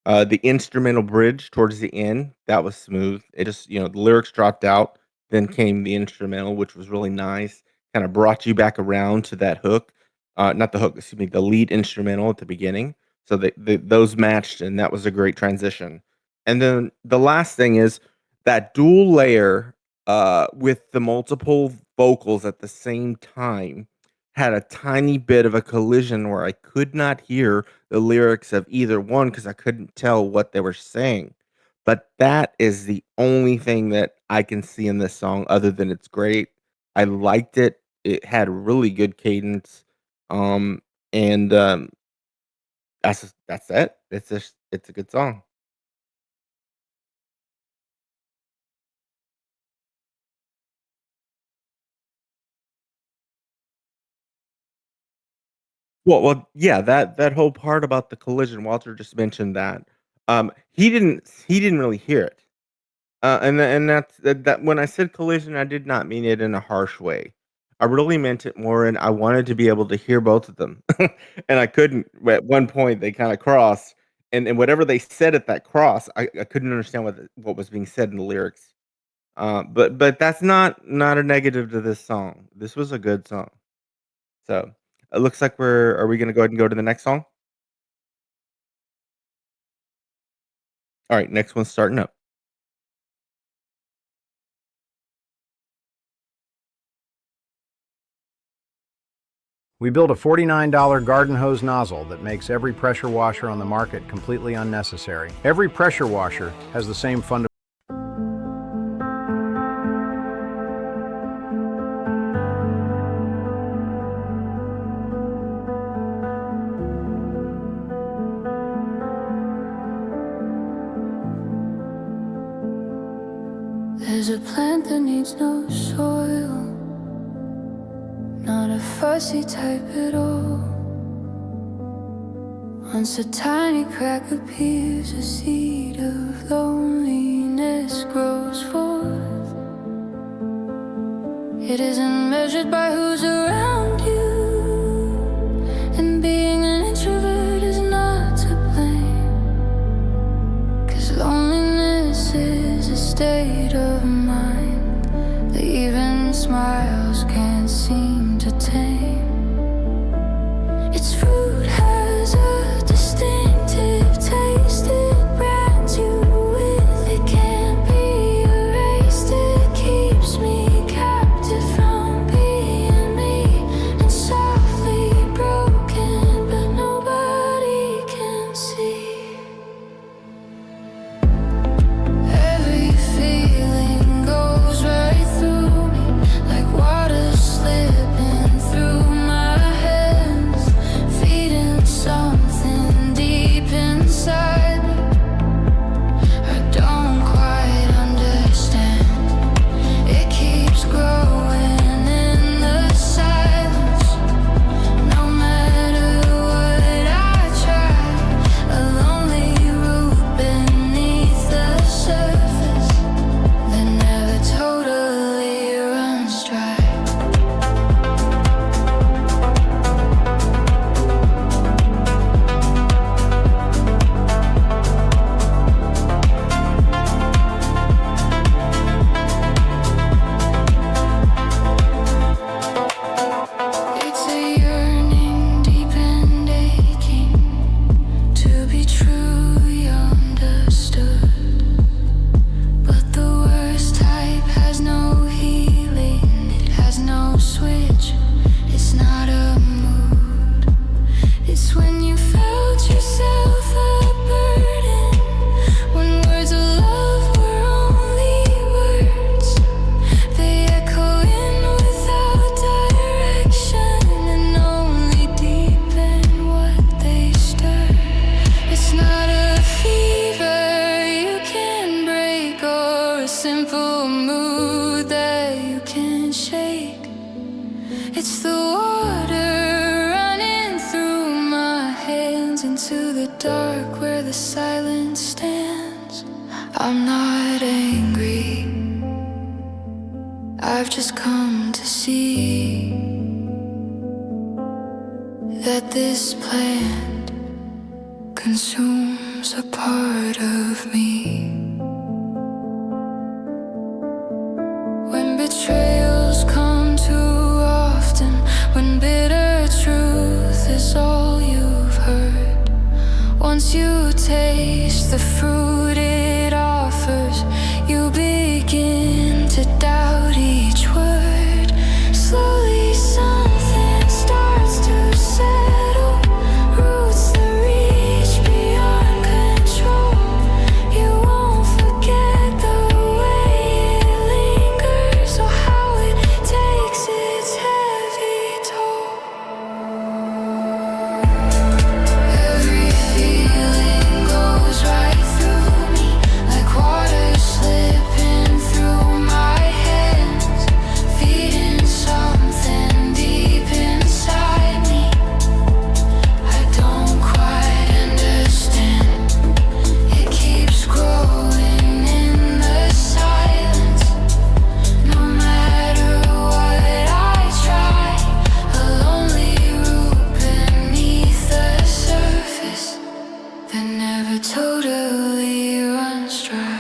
The instrumental bridge towards the end, that was smooth. It just, the lyrics dropped out, then came the instrumental, which was really nice. Kinda brought you back around to that hook. Not the hook, excuse me, the lead instrumental at the beginning. So those matched, and that was a great transition. And then the last thing is that dual layer, with the multiple vocals at the same time had a tiny bit of a collision where I could not hear the lyrics of either one because I couldn't tell what they were saying. But that is the only thing that I can see in this song other than it's great. I liked it. It had really good cadence. Um, and that's it. It's a good song. Yeah, that whole part about the collision, Walter just mentioned that. He didn't really hear it. And that when I said collision, I did not mean it in a harsh way. I really meant it more in I wanted to be able to hear both of them, and I couldn't. At one point, they kinda crossed, and whatever they said at that cross, I couldn't understand what was being said in the lyrics. But that's not a negative to this song. This was a good song. So, it looks like are we gonna go ahead and go to the next song? Alright, next one's starting up. We built a $49 garden hose nozzle that makes every pressure washer on the market completely unnecessary. Every pressure washer has the same fundamental. There's a plant that needs no soil, not a fussy type at all. Once a tiny crack appears, a seed of loneliness grows forth. It isn't measured by who's around you, and being an introvert is not to blame, 'cause loneliness is a state of mind that even smiles can't It's the water running through my hands into the dark where the silence stands. I'm not angry, I've just come to see that this plant consumes a part of me. When betrayals come too often, when bitter truth is all you've heard, once you taste the fruit it offers, you begin to doubt each word. Slowly something starts to settle, roots that reach beyond control. You won't forget the way it lingers, or how it takes its heavy toll. Every feeling goes right through me, like water slipping through my hands, feeding something deep inside me. I don't quite understand. It keeps growing in the silence. No matter what I try, a lonely root beneath the surface that never totally runs dry.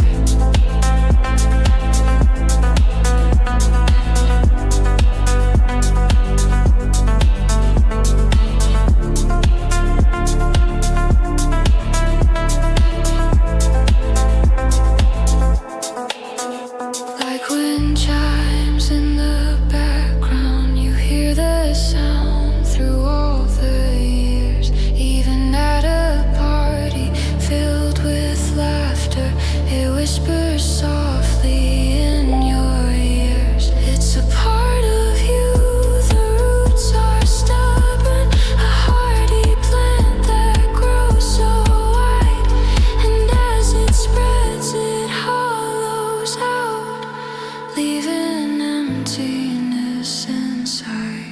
Like wind chimes in the background, you hear the sound through all the years. Even at a party filled with laughter, it whispers softly in your ears. It's a part of you, the roots are stubborn, a hardy plant that grows so wide, and as it spreads it hollows out, leaving emptiness inside.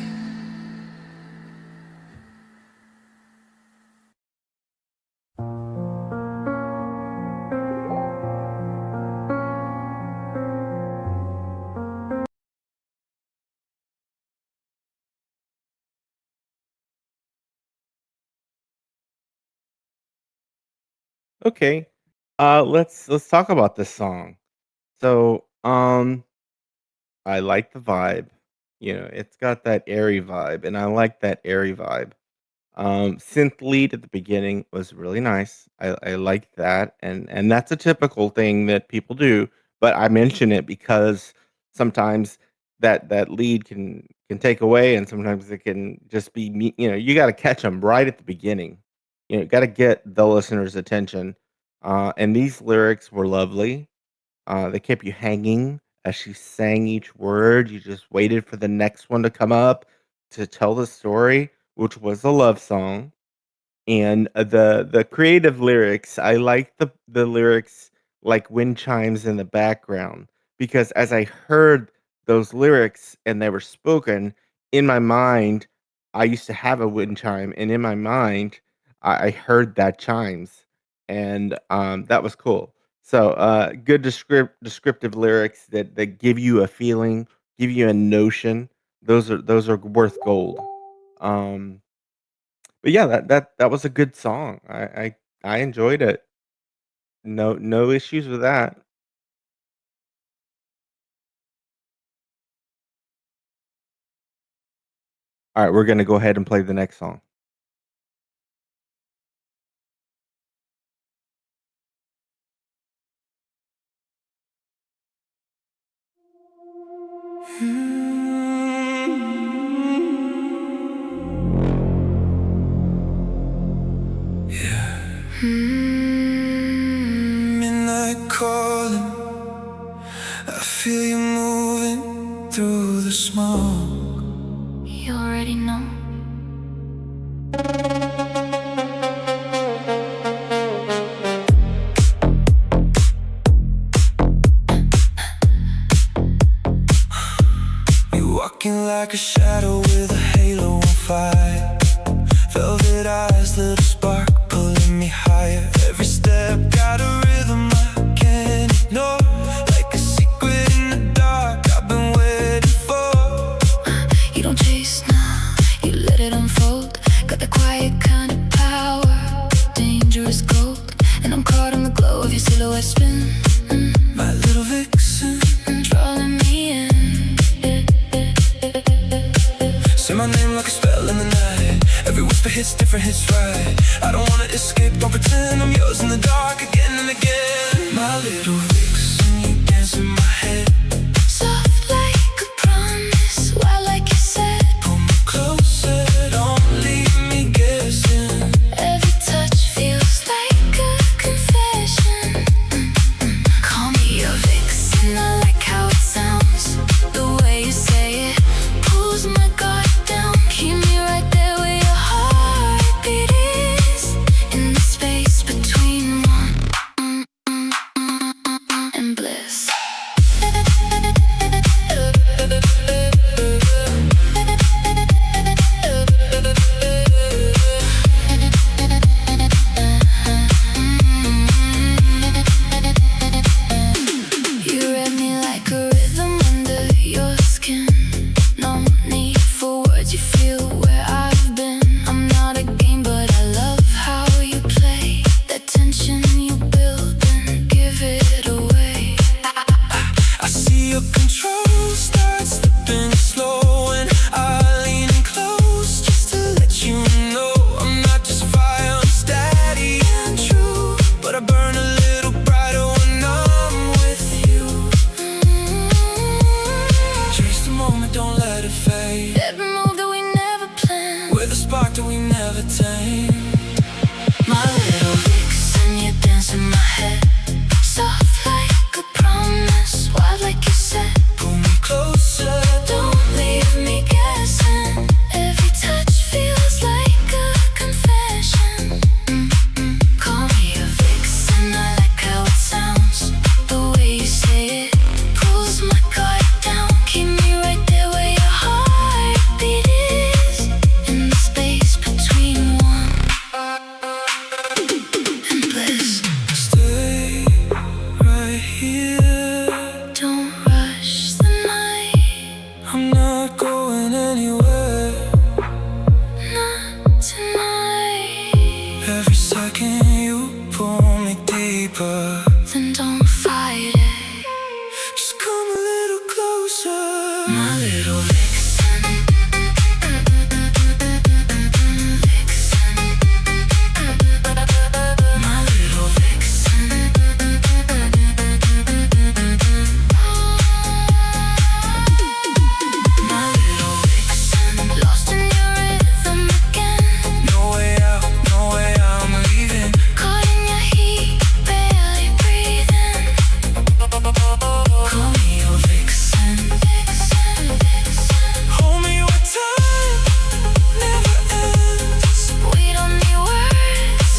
Okay. Let's talk about this song. So, I like the vibe. You know, it's got that airy vibe, and I like that airy vibe. Synth lead at the beginning was really nice. I like that, and that's a typical thing that people do. But I mention it because sometimes that lead can take away, and sometimes it can just be you know, you got to catch them right at the beginning. You know, got to get the listener's attention. And these lyrics were lovely. They kept you hanging as she sang each word. You just waited for the next one to come up to tell the story, which was a love song. And the creative lyrics, I like the lyrics like wind chimes in the background because as I heard those lyrics and they were spoken in my mind, I used to have a wind chime, and in my mind, I heard that chimes, and that was cool. So good descriptive lyrics that give you a feeling, give you a notion. Those are worth gold. Um, but yeah, that was a good song. I enjoyed it. No issues with that. Alright, we're gonna go ahead and play the next song. Midnight calling, I feel you moving through the smoke. You already know. You walking like a shadow girl with a halo on fire. Velvet eyes, little spark pulling me higher. Every step got a rhythm I can't ignore. Like a secret in the dark I've been waiting for. You don't chase now, you let it unfold. Got the quiet kind of power, dangerous gold. And I'm caught in the glow of your silhouette spin. My little vixen, Drawing me in. say my name like a spell in the night. Every whisper hits different, hits right. I don't wanna escape, don't pretend I'm yours in the dark again and again. My little vixen, you dance in my head. Soft like a promise, wild like you said. Pull me closer, don't leave me guessing. Every touch feels like a confession. Call me your vixen, I like how it sounds. The way you say it pulls my guard down. Keep me right there where your heartbeat is. In the space between one and bliss. You read me like a rhythm under your skin. No need for words, you feel where I've been. I'm not a game, but I love how you play. That tension you build and give it away. I see your control start slipping slow, and I lean in close just to let you know I'm not just fire, I'm steady and true. But I burn a little brighter when I'm with you. Chase the moment, don't let it fade. Every move that we never planned. With a spark that we never tame. My little vixen, you dance in my head. Soft like a promise, wild like you said. Pull me closer, Don't leave me guessing. Every touch feels like a confession. Call me a vixen, I like how it sounds. The way you say it pulls my guard down. Keep me right there where your heartbeat is. In the space between one and bliss. stay right here. Don't rush the night, I'm not going anywhere. not tonight. Every second you pull me deeper. Then don't fight it. Just come a little closer. My little vixen. Vixen. My little vixen. My little vixen. Lost in your rhythm again. No way out, no way out, I'm leaving. Caught in your heat, barely breathing. Call me your vixen. Hold me where time never ends. We don't need words,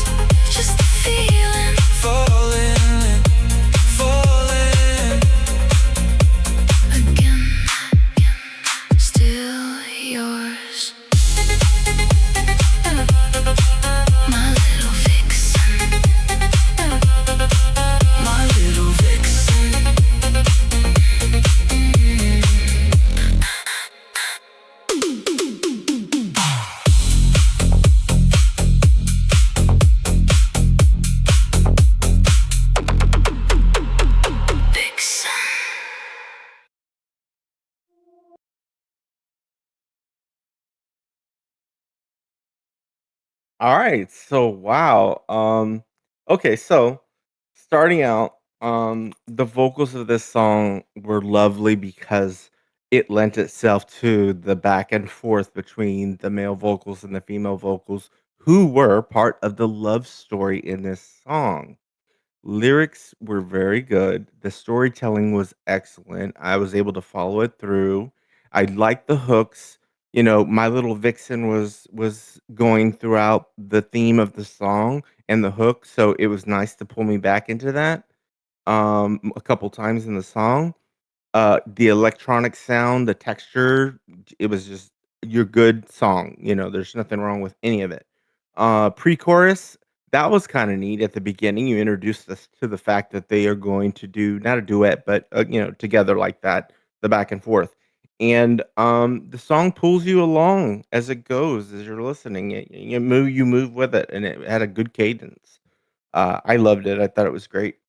just the feeling. Falling, falling. Again, still yours. My little vixen. My little vixen. Vixen. All right. So wow. Okay, so starting out, the vocals of this song were lovely because it lent itself to the back and forth between the male vocals and the female vocals who were part of the love story in this song. Lyrics were very good. The storytelling was excellent. I was able to follow it through. I liked the hooks. You know, my little vixen was going throughout the theme of the song and the hook, so it was nice to pull me back into that a couple times in the song. The electronic sound, the texture, it was just your good song, there's nothing wrong with any of it. Pre-chorus, that was kinda neat at the beginning. You introduced us to the fact that they are going to do not a duet, but, together like that, the back and forth. And, the song pulls you along as it goes, as you're listening. You move with it, and it had a good cadence. I loved it. I thought it was great.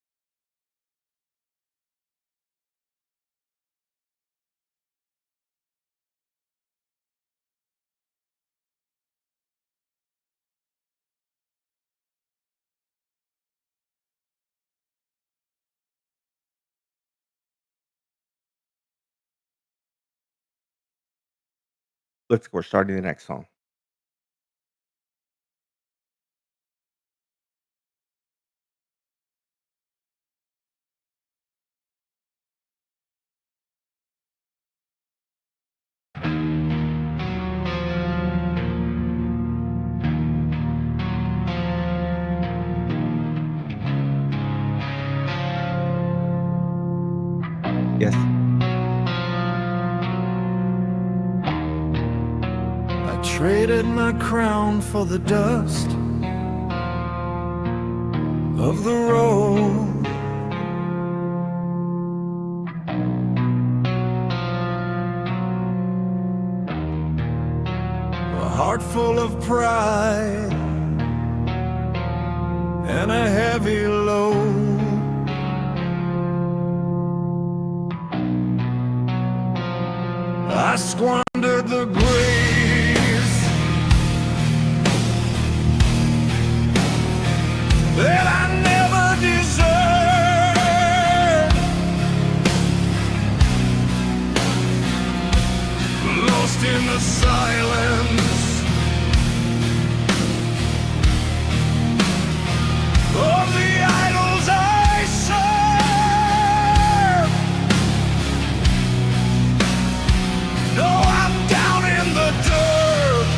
We're starting the next song. Yes. I traded my crown for the dust of the road. A heart full of pride and a heavy load. I squandered the grace that I never deserved, lost in the silence of the idols I serve. No, I'm down in the dirt,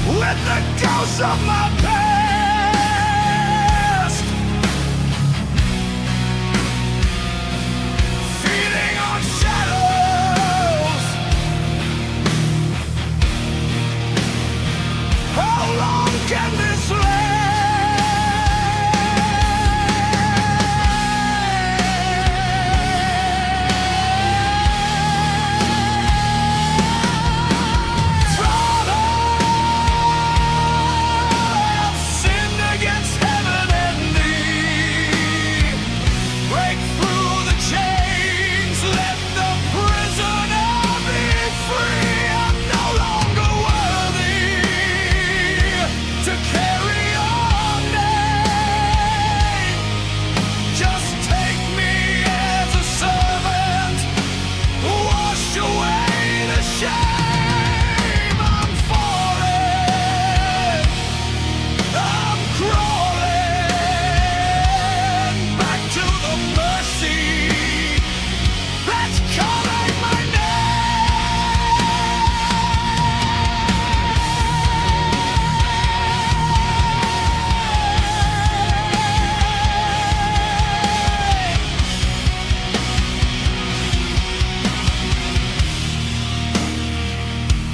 with the ghosts of my past, feeding on shadows. How long can this last? I've sinned against heaven and thee. Break through the chains, let the prisoner be free. I'm no longer worthy to carry your name. Just take me as a servant, wash away the shame. I'm falling, I'm crawling back to the mercy that's calling my name.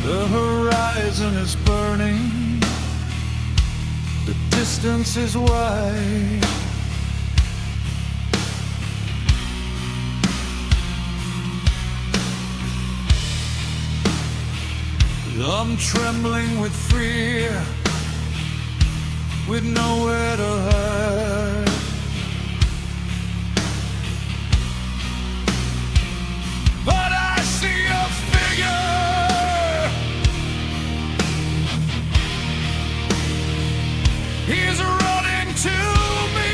The horizon is burning, the distance is wide. I'm trembling with fear, with nowhere to hide. But I see a figure, he's running to me,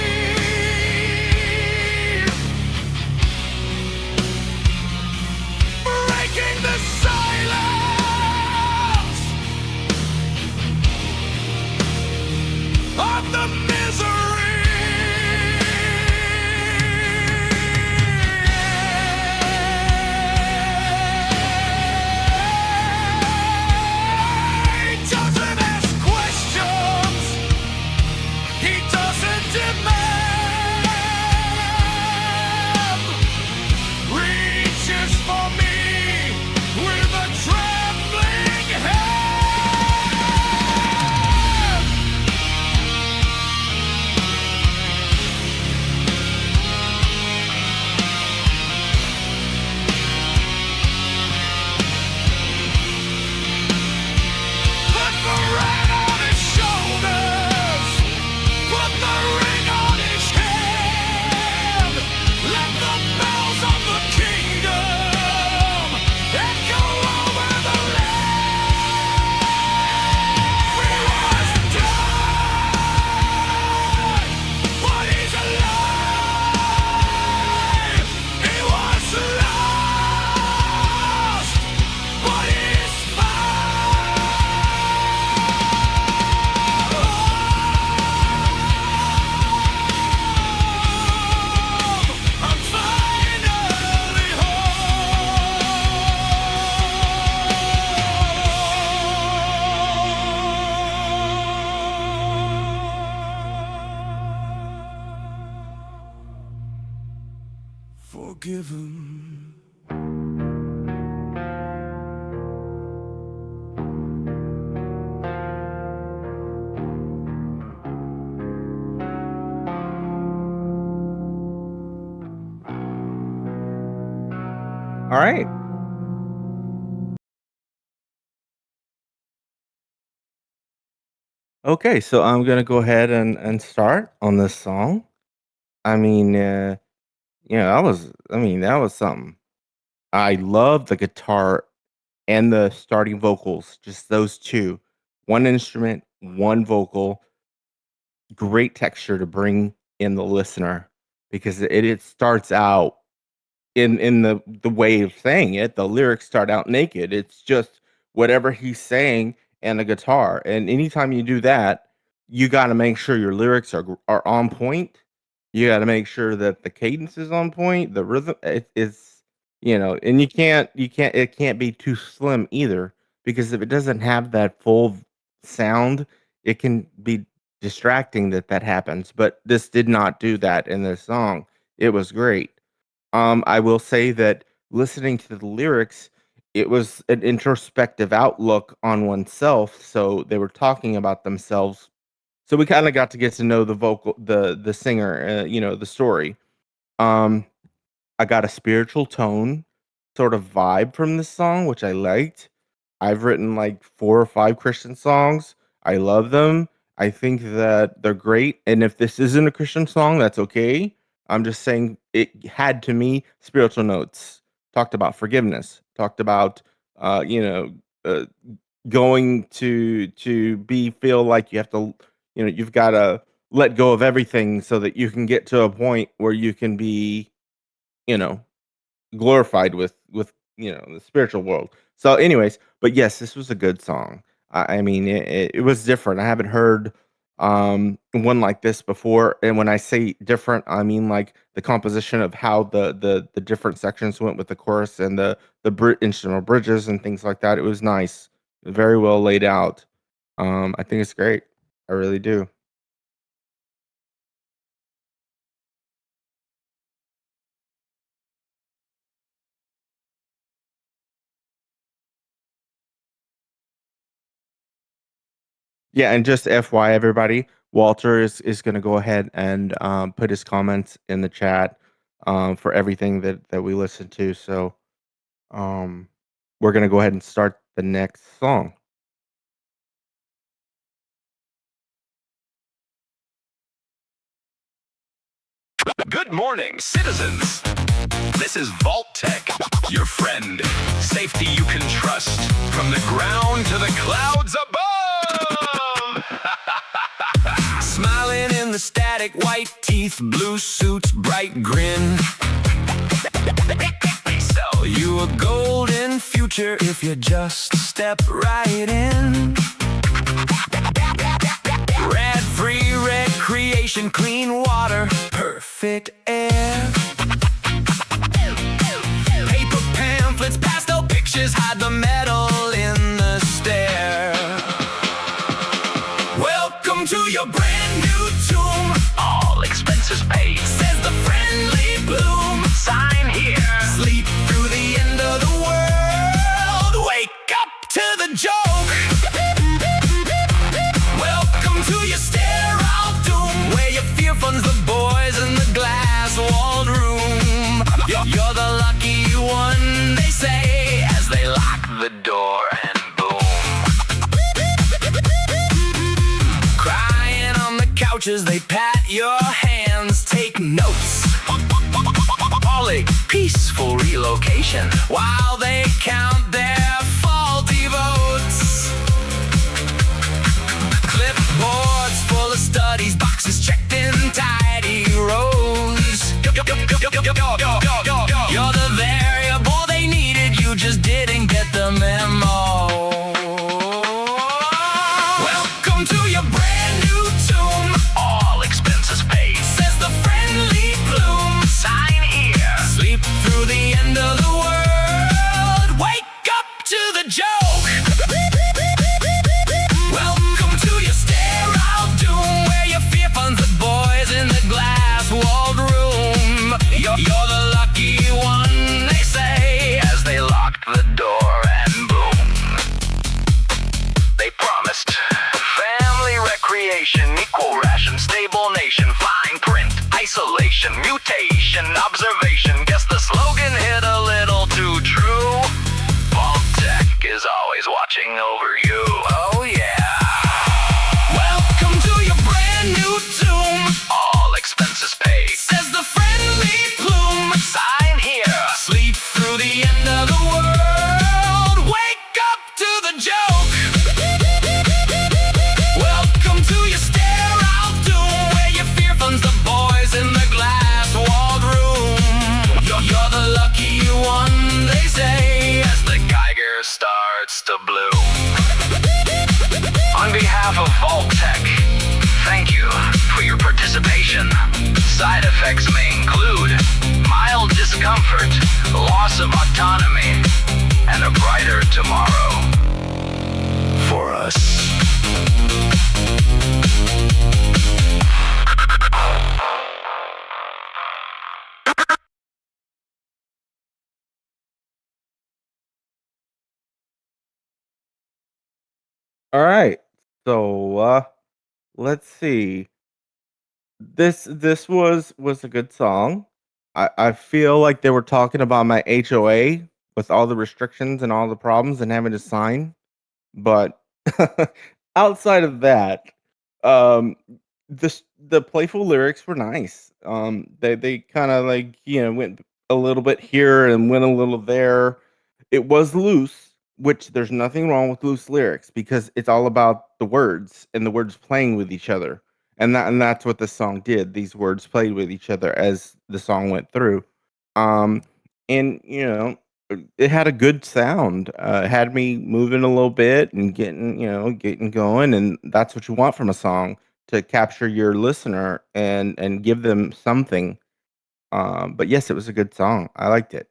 breaking the silence of the misery. right. Okay, so I'm gonna go ahead and start on this song. I mean, that was something. I love the guitar and the starting vocals, just those 2. One instrument, one vocal, great texture to bring in the listener because it starts out in the way of saying it. The lyrics start out naked. It's just whatever he's saying and the guitar. And anytime you do that, you got to make sure your lyrics are on point. You got to make sure that the cadence is on point. The rhythm is, and you can't it can't be too slim either because if it doesn't have that full sound, it can be distracting that happens. But this did not do that in this song. It was great. I will say that listening to the lyrics, it was an introspective outlook on oneself. So they were talking about themselves. So we kind of got to get to know the singer, the story. Um, I got a spiritual tone sort of vibe from this song, which I liked. I've written like 4 or 5 Christian songs. I love them. I think that they're great. And if this isn't a Christian song, that's okay. I'm just saying it had to me spiritual notes. Talked about forgiveness. Talked about uh, you know, uh, going to be feel like you have to, you've got to let go of everything so that you can get to a point where you can be, you know, glorified with the spiritual world. So, anyways, but yes, this was a good song. I mean, it was different. I haven't heard one like this before. And when I say different, I mean like the composition of how the different sections went with the chorus and the instrumental bridges and things like that. It was nice, very well laid out. I think it's great. I really do. Yeah, and just FY everybody, Walter is gonna go ahead and, put his comments in the chat, for everything that we listen to, so, um, we're gonna go ahead and start the next song. Good morning, citizens. This is Vault Tech, your friend. Safety you can trust from the ground to the clouds above. Smiling in the static, white teeth, blue suits, bright grin. Sell you You a golden future if you just step right in. Rad-free recreation, clean water, perfect air. Paper pamphlets, pastel pictures, hide the metal in the stair. Welcome to your brand new tomb. all expenses paid. Says the friendly bloom. Sign here. Sleep through the end of the world. Wake up to the joke. Welcome to your sterile doom, where your fear funds the boys in the glass-walled room. You're the lucky one, they say, as they lock the door and boom. Crying on the couches, they pat your hands, take notes. All a peaceful relocation while they count their faulty votes. Clipboards full of studies, boxes checked in tidy rows. You're the variable they needed, you just didn't get the memo. Welcome to your brand new tomb. All expenses paid. Says the friendly plume. Sign here. Sleep through the end of the world. Wake up Side effects may include mild discomfort, loss of autonomy, and a brighter tomorrow for us. All right. So let's see. This was a good song. I feel like they were talking about my HOA with all the restrictions and all the problems and having to sign. But outside of that, um, the playful lyrics were nice. They kind of like went a little bit here and went a little there. It was loose, which there's nothing wrong with loose lyrics because it's all about the words and the words playing with each other, and that's what the song did. These words played with each other as the song went through. Um, and it had a good sound. It had me moving a little bit and getting going, and that's what you want from a song to capture your listener and give them something. But yes, it was a good song. I liked it.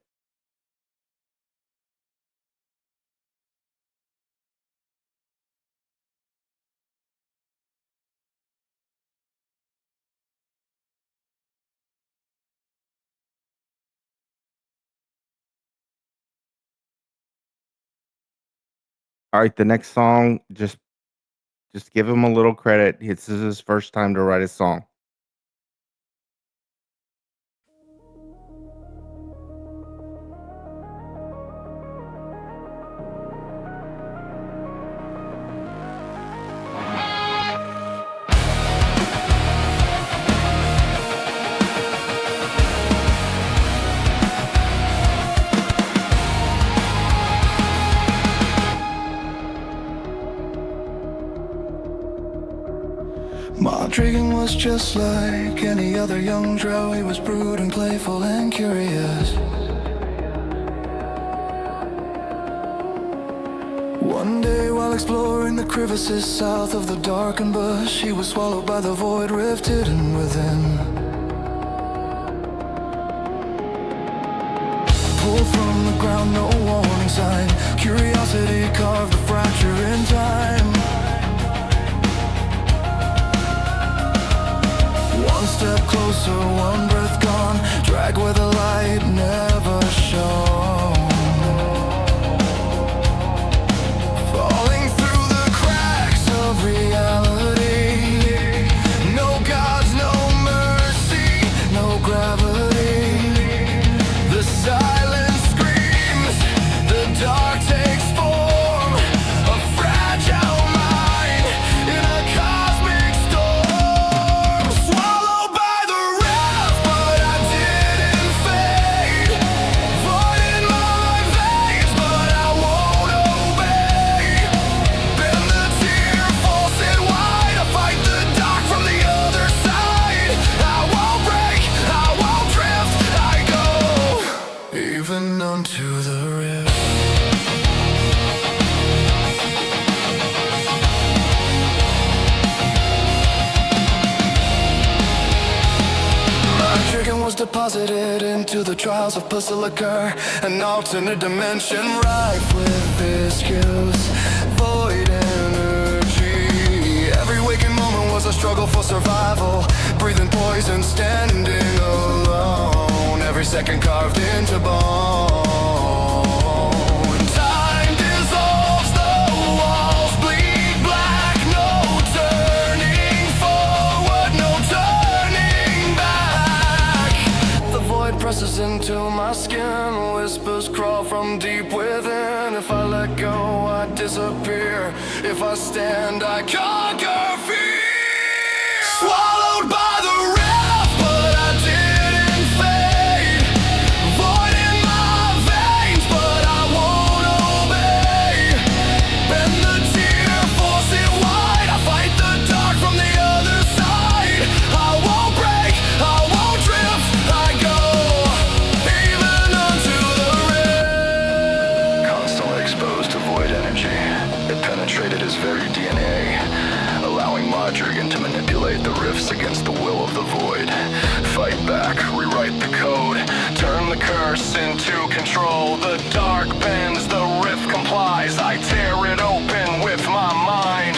All right, the next song, just give him a little credit. This is his first time to write a song. My drinking was just like any other young drow. He was brewed and playful and curious. One day while exploring the crevices south of the darkened bush, he was swallowed by the void rift hidden within. Pulled from the ground, no warning sign. Curiosity carved a fracture in time. One step closer, one breath gone, dragged where the light never shone. Falling through the cracks of reality. No gods, no mercy, no gravity. The silence screams, the dark takes form. A fragile mind in a cosmic storm. Swallowed by the raft, but I didn't fade. Void in my veins, but I won't obey. Bend the tear, force it wide. I fight the dark from the other side. I won't break, I won't drift. I go even unto the rift. My drinking was deposited into the trials of Basilica, an alternate dimension rife with viscous void energy. Every waking moment was a struggle for survival, breathing poison, standing alone. Every second carved into bone. Time dissolves, the walls bleed black. No turning forward, no turning back. The void presses into my skin, whispers crawl from deep within. If I let go, I disappear. If I stand, I conquer fear. Swallowed by the raft, but I didn't fade. Void in my veins, but I won't obey. Bend the tear, force it wide. I fight the dark from the other side. I won't break, I won't drift. I go even unto the rift. Constantly exposed to void energy, it penetrated his very DNA, allowing my Modrigan to manipulate the rifts against the will of the void. Fight back, rewrite the code, turn the curse into control. The dark bends, the rift complies. I tear it open with my mind.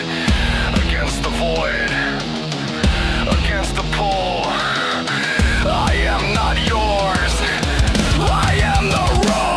Against the void, against the pull. I am not yours, I am the role.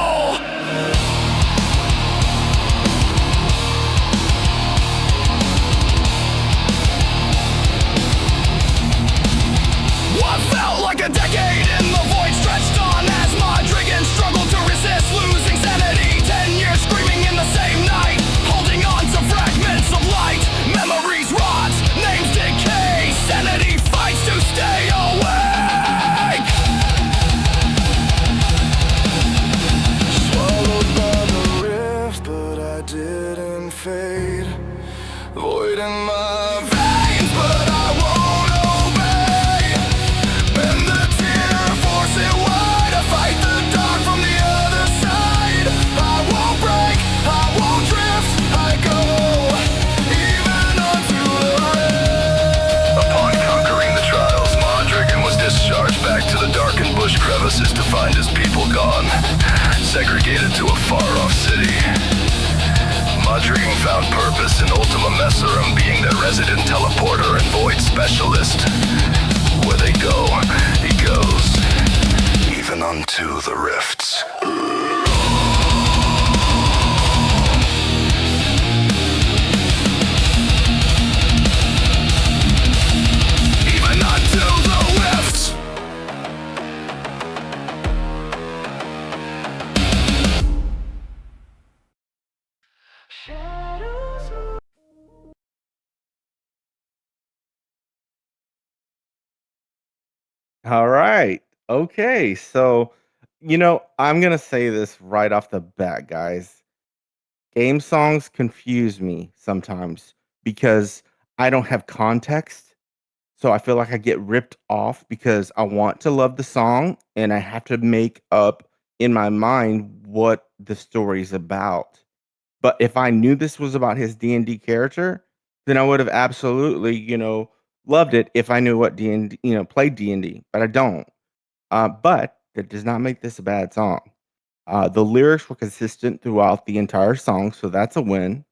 What felt like a decade in the void stretched on as Modrigan struggled to resist losing sanity. 10 years screaming in the same night, holding on to fragments of light. Memories rot, names decay, sanity fights to stay awake. Swallowed by the rift, but I didn't fade. Void in my veins, but I won't obey. Bend the tear, force it wide. I fight the dark from the other side. I won't break, I won't drift. I go even onto the rim. Upon conquering the trials, Modrigan was discharged back to the darkened bush crevices to find his people gone, segregated to a far-off city. Modrigan found purpose in Ultima Messerum, being their resident teleporter and void specialist. Where they go, he goes, even unto the rifts. Even unto the rifts. All right. Okay. So, I'm going to say this right off the bat, guys. Game songs confuse me sometimes because I don't have context. So I feel like I get ripped off because I want to love the song and I have to make up in my mind what the story's about. But if I knew this was about his D&D character, then I would have absolutely, loved it if I knew what D&D, played D&D, but I don't. But that does not make this a bad song. The lyrics were consistent throughout the entire song, so that's a win.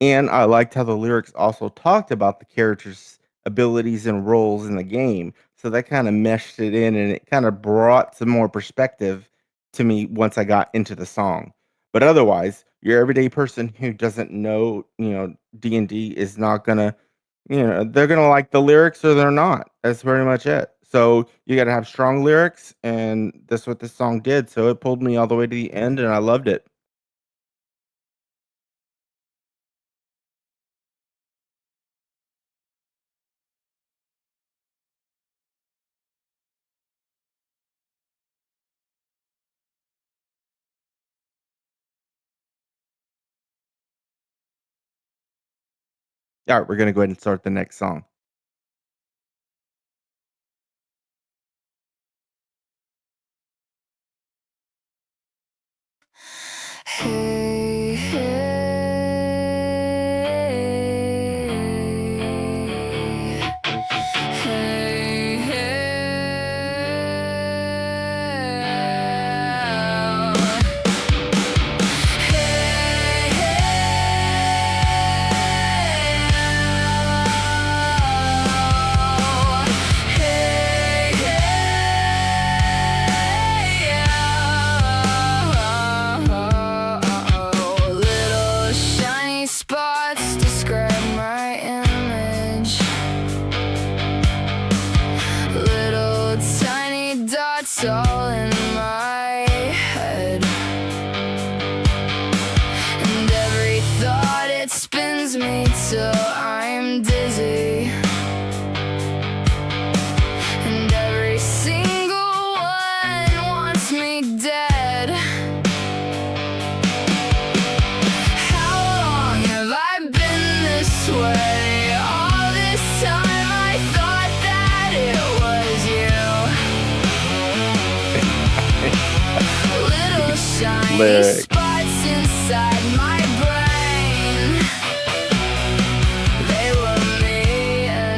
And I liked how the lyrics also talked about the characters' abilities and roles in the game. So that kind of meshed it in and it kind of brought some more perspective to me once I got into the song. But otherwise, your everyday person who doesn't know, D&D is not gonna, they're gonna like the lyrics or they're not. That's pretty much it. So you got to have strong lyrics, and that's what this song did. So it pulled me all the way to the end, and I loved it. All right, we're gonna go ahead and start the next song. Hey, hey, hey, little shiny spots describe my image. Little tiny dots all in my head. And every thought it spins me till I'm dizzy. And every single one wants me dead. How long have I been this way? All this time I thought that it was you. Little shiny Lyrics. spots inside my brain. They were me and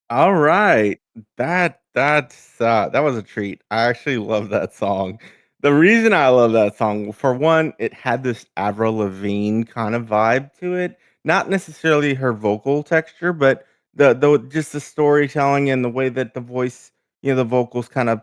All right. That was a treat. I actually love that song. The reason I love that song, for one, it had this Avril Lavigne kind of vibe to it. Not necessarily her vocal texture, but the just the storytelling and the way that the voice, the vocals kind of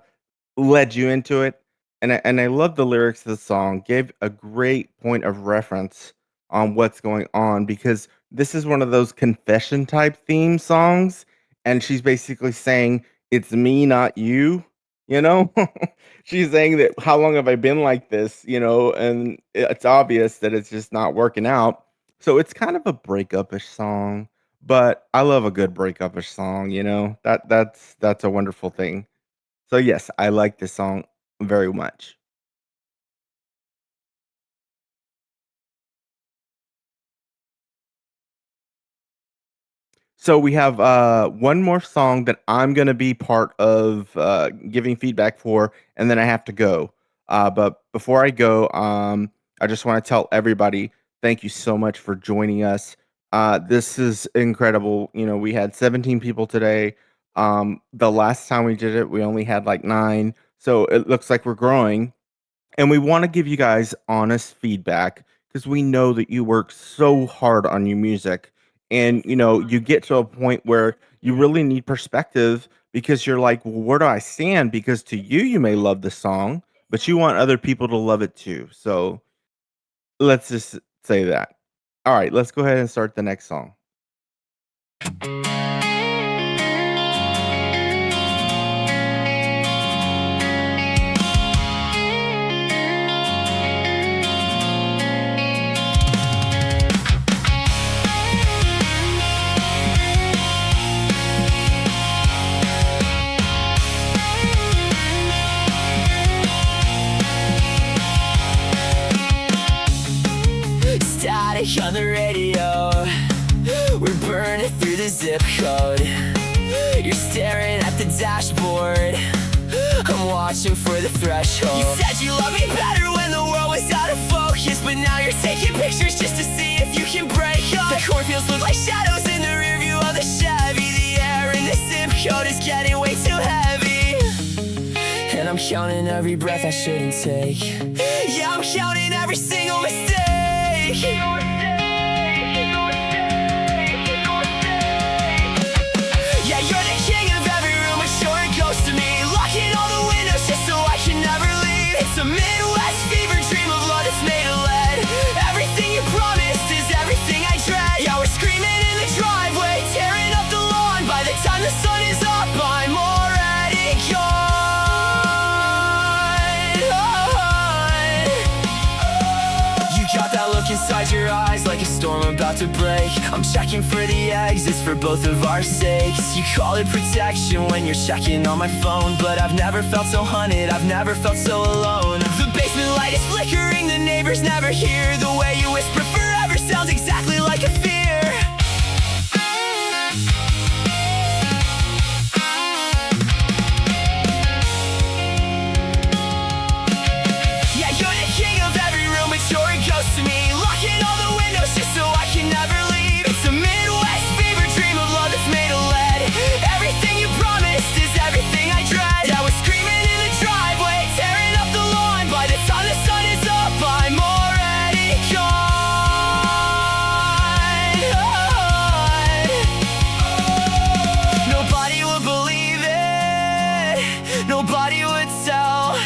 led you into it, and I love the lyrics of the song, gave a great point of reference on what's going on because this is one of those confession type theme songs, and she's basically saying, "It's me, not you," you know? She's saying that, "How long have I been like this?" And it's obvious that it's just not working out. So it's kind of a breakup-ish song, but I love a good breakup-ish song, That's a wonderful thing. So yes, I like this song very much. So we have one more song that I'm gonna be part of giving feedback for, and then I have to go. But before I go, I just want to tell everybody thank you so much for joining us. This is incredible. We had 17 people today. The last time we did it, we only had like 9. So it looks like we're growing. And we want to give you guys honest feedback because we know that you work so hard on your music. And, you get to a point where you really need perspective because you're like, well, where do I stand? Because to you, you may love the song, but you want other people to love it too. So let's just say that. All right, let's go ahead and start the next song. Static on the radio, we're burning through the zip code. You're staring at the dashboard, I'm watching for the threshold. You said you loved me better when the world was out of focus, but now you're taking pictures just to see if you can break up. The cornfields look like shadows in the rear view of the Chevy. The air in the zip code is getting way too heavy, and I'm counting every breath I shouldn't take. Yeah, I'm counting every single mistake. Yeah, you're the king of every room, but you're a ghost to me. Locking all the windows just so I can never leave. It's a Midwest fever dream of love that's made of lead. Everything you promised is everything I dread. Yeah, we're screaming in the driveway, tearing up the lawn. By the time the sun is up, I'm already gone. You got that look inside your eyes like a storm about to break. I'm checking for the exits for both of our sakes. You call it protection when you're checking on my phone, but I've never felt so hunted, I've never felt so alone. The basement light is flickering, the neighbors never hear. The way you whisper forever sounds exactly like a fear. Yeah, you're the king of every room, but you're a ghost to me. Locking all the windows just so I can never leave. It's a Midwest fever dream of love that's made of lead. Everything you promised is everything I dread. Yeah, we're screaming in the driveway, tearing up the lawn. By the time the sun is up, I'm already gone. Nobody would believe it, nobody would tell.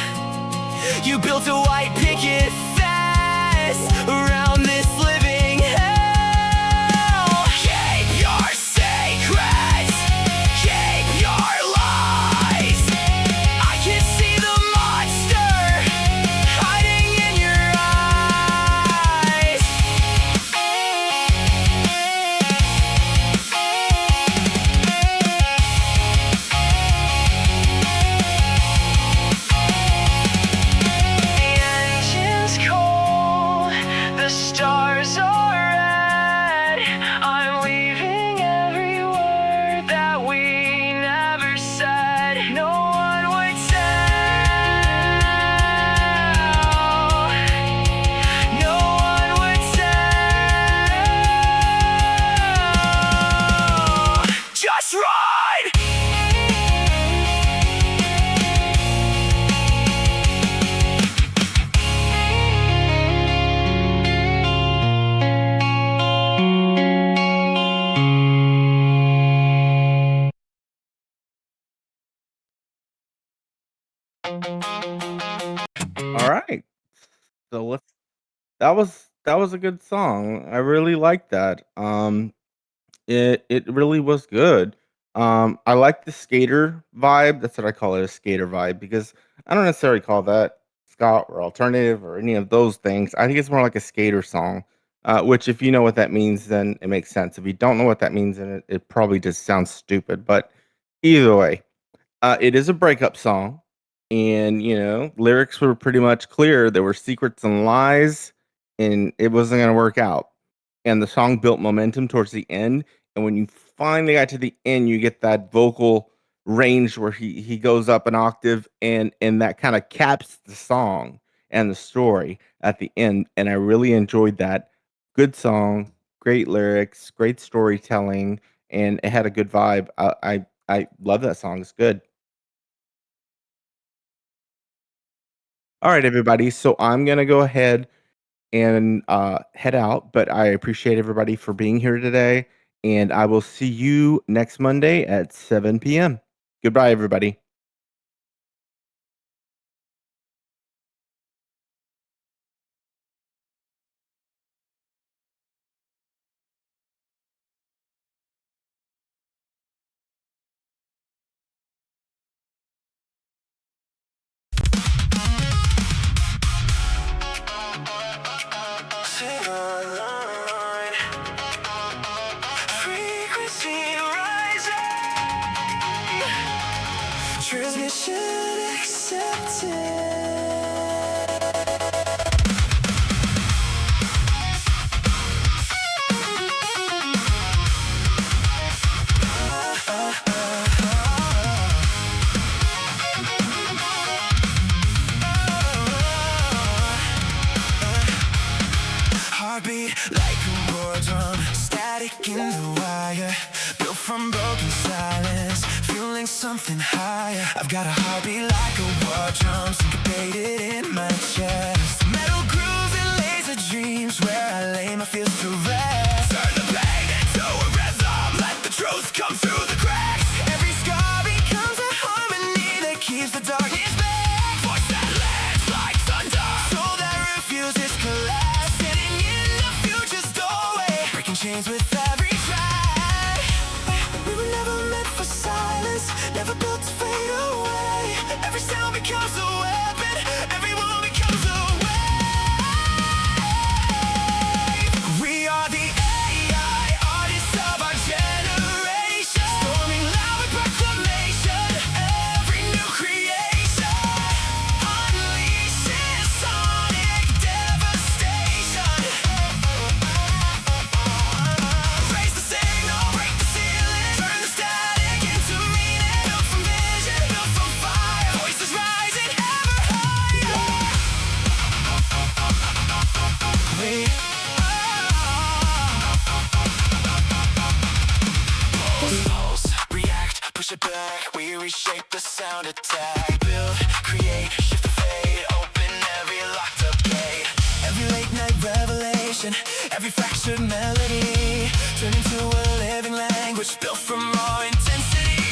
You built a white picket fence around this living hell. Keep your secrets, keep your lies. I can see the monster hiding in your eyes. The engine's All right. So let's that was a good song. I really liked that. It really was good. I like the skater vibe. That's what I call it, a skater vibe, because I don't necessarily call that ska or alternative or any of those things. I think it's more like a skater song. Which, if you know what that means, then it makes sense. If you don't know what that means, then it probably just sounds stupid. But either way, it is a breakup song, and lyrics were pretty much clear. There were secrets and lies, and it wasn't going to work out. And the song built momentum towards the end. And when you finally got to the end, you get that vocal range where he goes up an octave, and that kind of caps the song and the story at the end. And I really enjoyed that. Good song, great lyrics, great storytelling, and it had a good vibe. I love that song. It's good. All right, everybody. So I'm gonna go ahead and head out, but I appreciate everybody for being here today, and I will see you next Monday at 7 p.m. Goodbye, everybody. Frequency rising. Transmission accepted. Heartbeat like a war drum, static in the wire, built from broken silence, fueling something higher. I've got a heartbeat like a war drum, syncopated in my chest. Metal grooves and laser dreams, where I lay my fears to rest. Turn the pain into a rhythm, let the truth come through the cracks. Every scar becomes a harmony that keeps the darkness back. Voice that lands like thunder, soul that refuses collapse. Chains with every track. We were never meant for silence, never built to fade away. Every sound becomes a weapon, every wound becomes a wave. We are the AI, artists of our generation, storming loud with proclamation. Every new creation unleashes sonic devastation. Raise the signal, break the ceiling, turn the static into meaning. Built from vision, built from fire, voices rising ever higher. We pulse, react, push it back. We reshape the sound attack. Build, create, shift the fade, open every locked up gate. Every late night revelation, every fractured melody, turn into a living language built from raw intensity.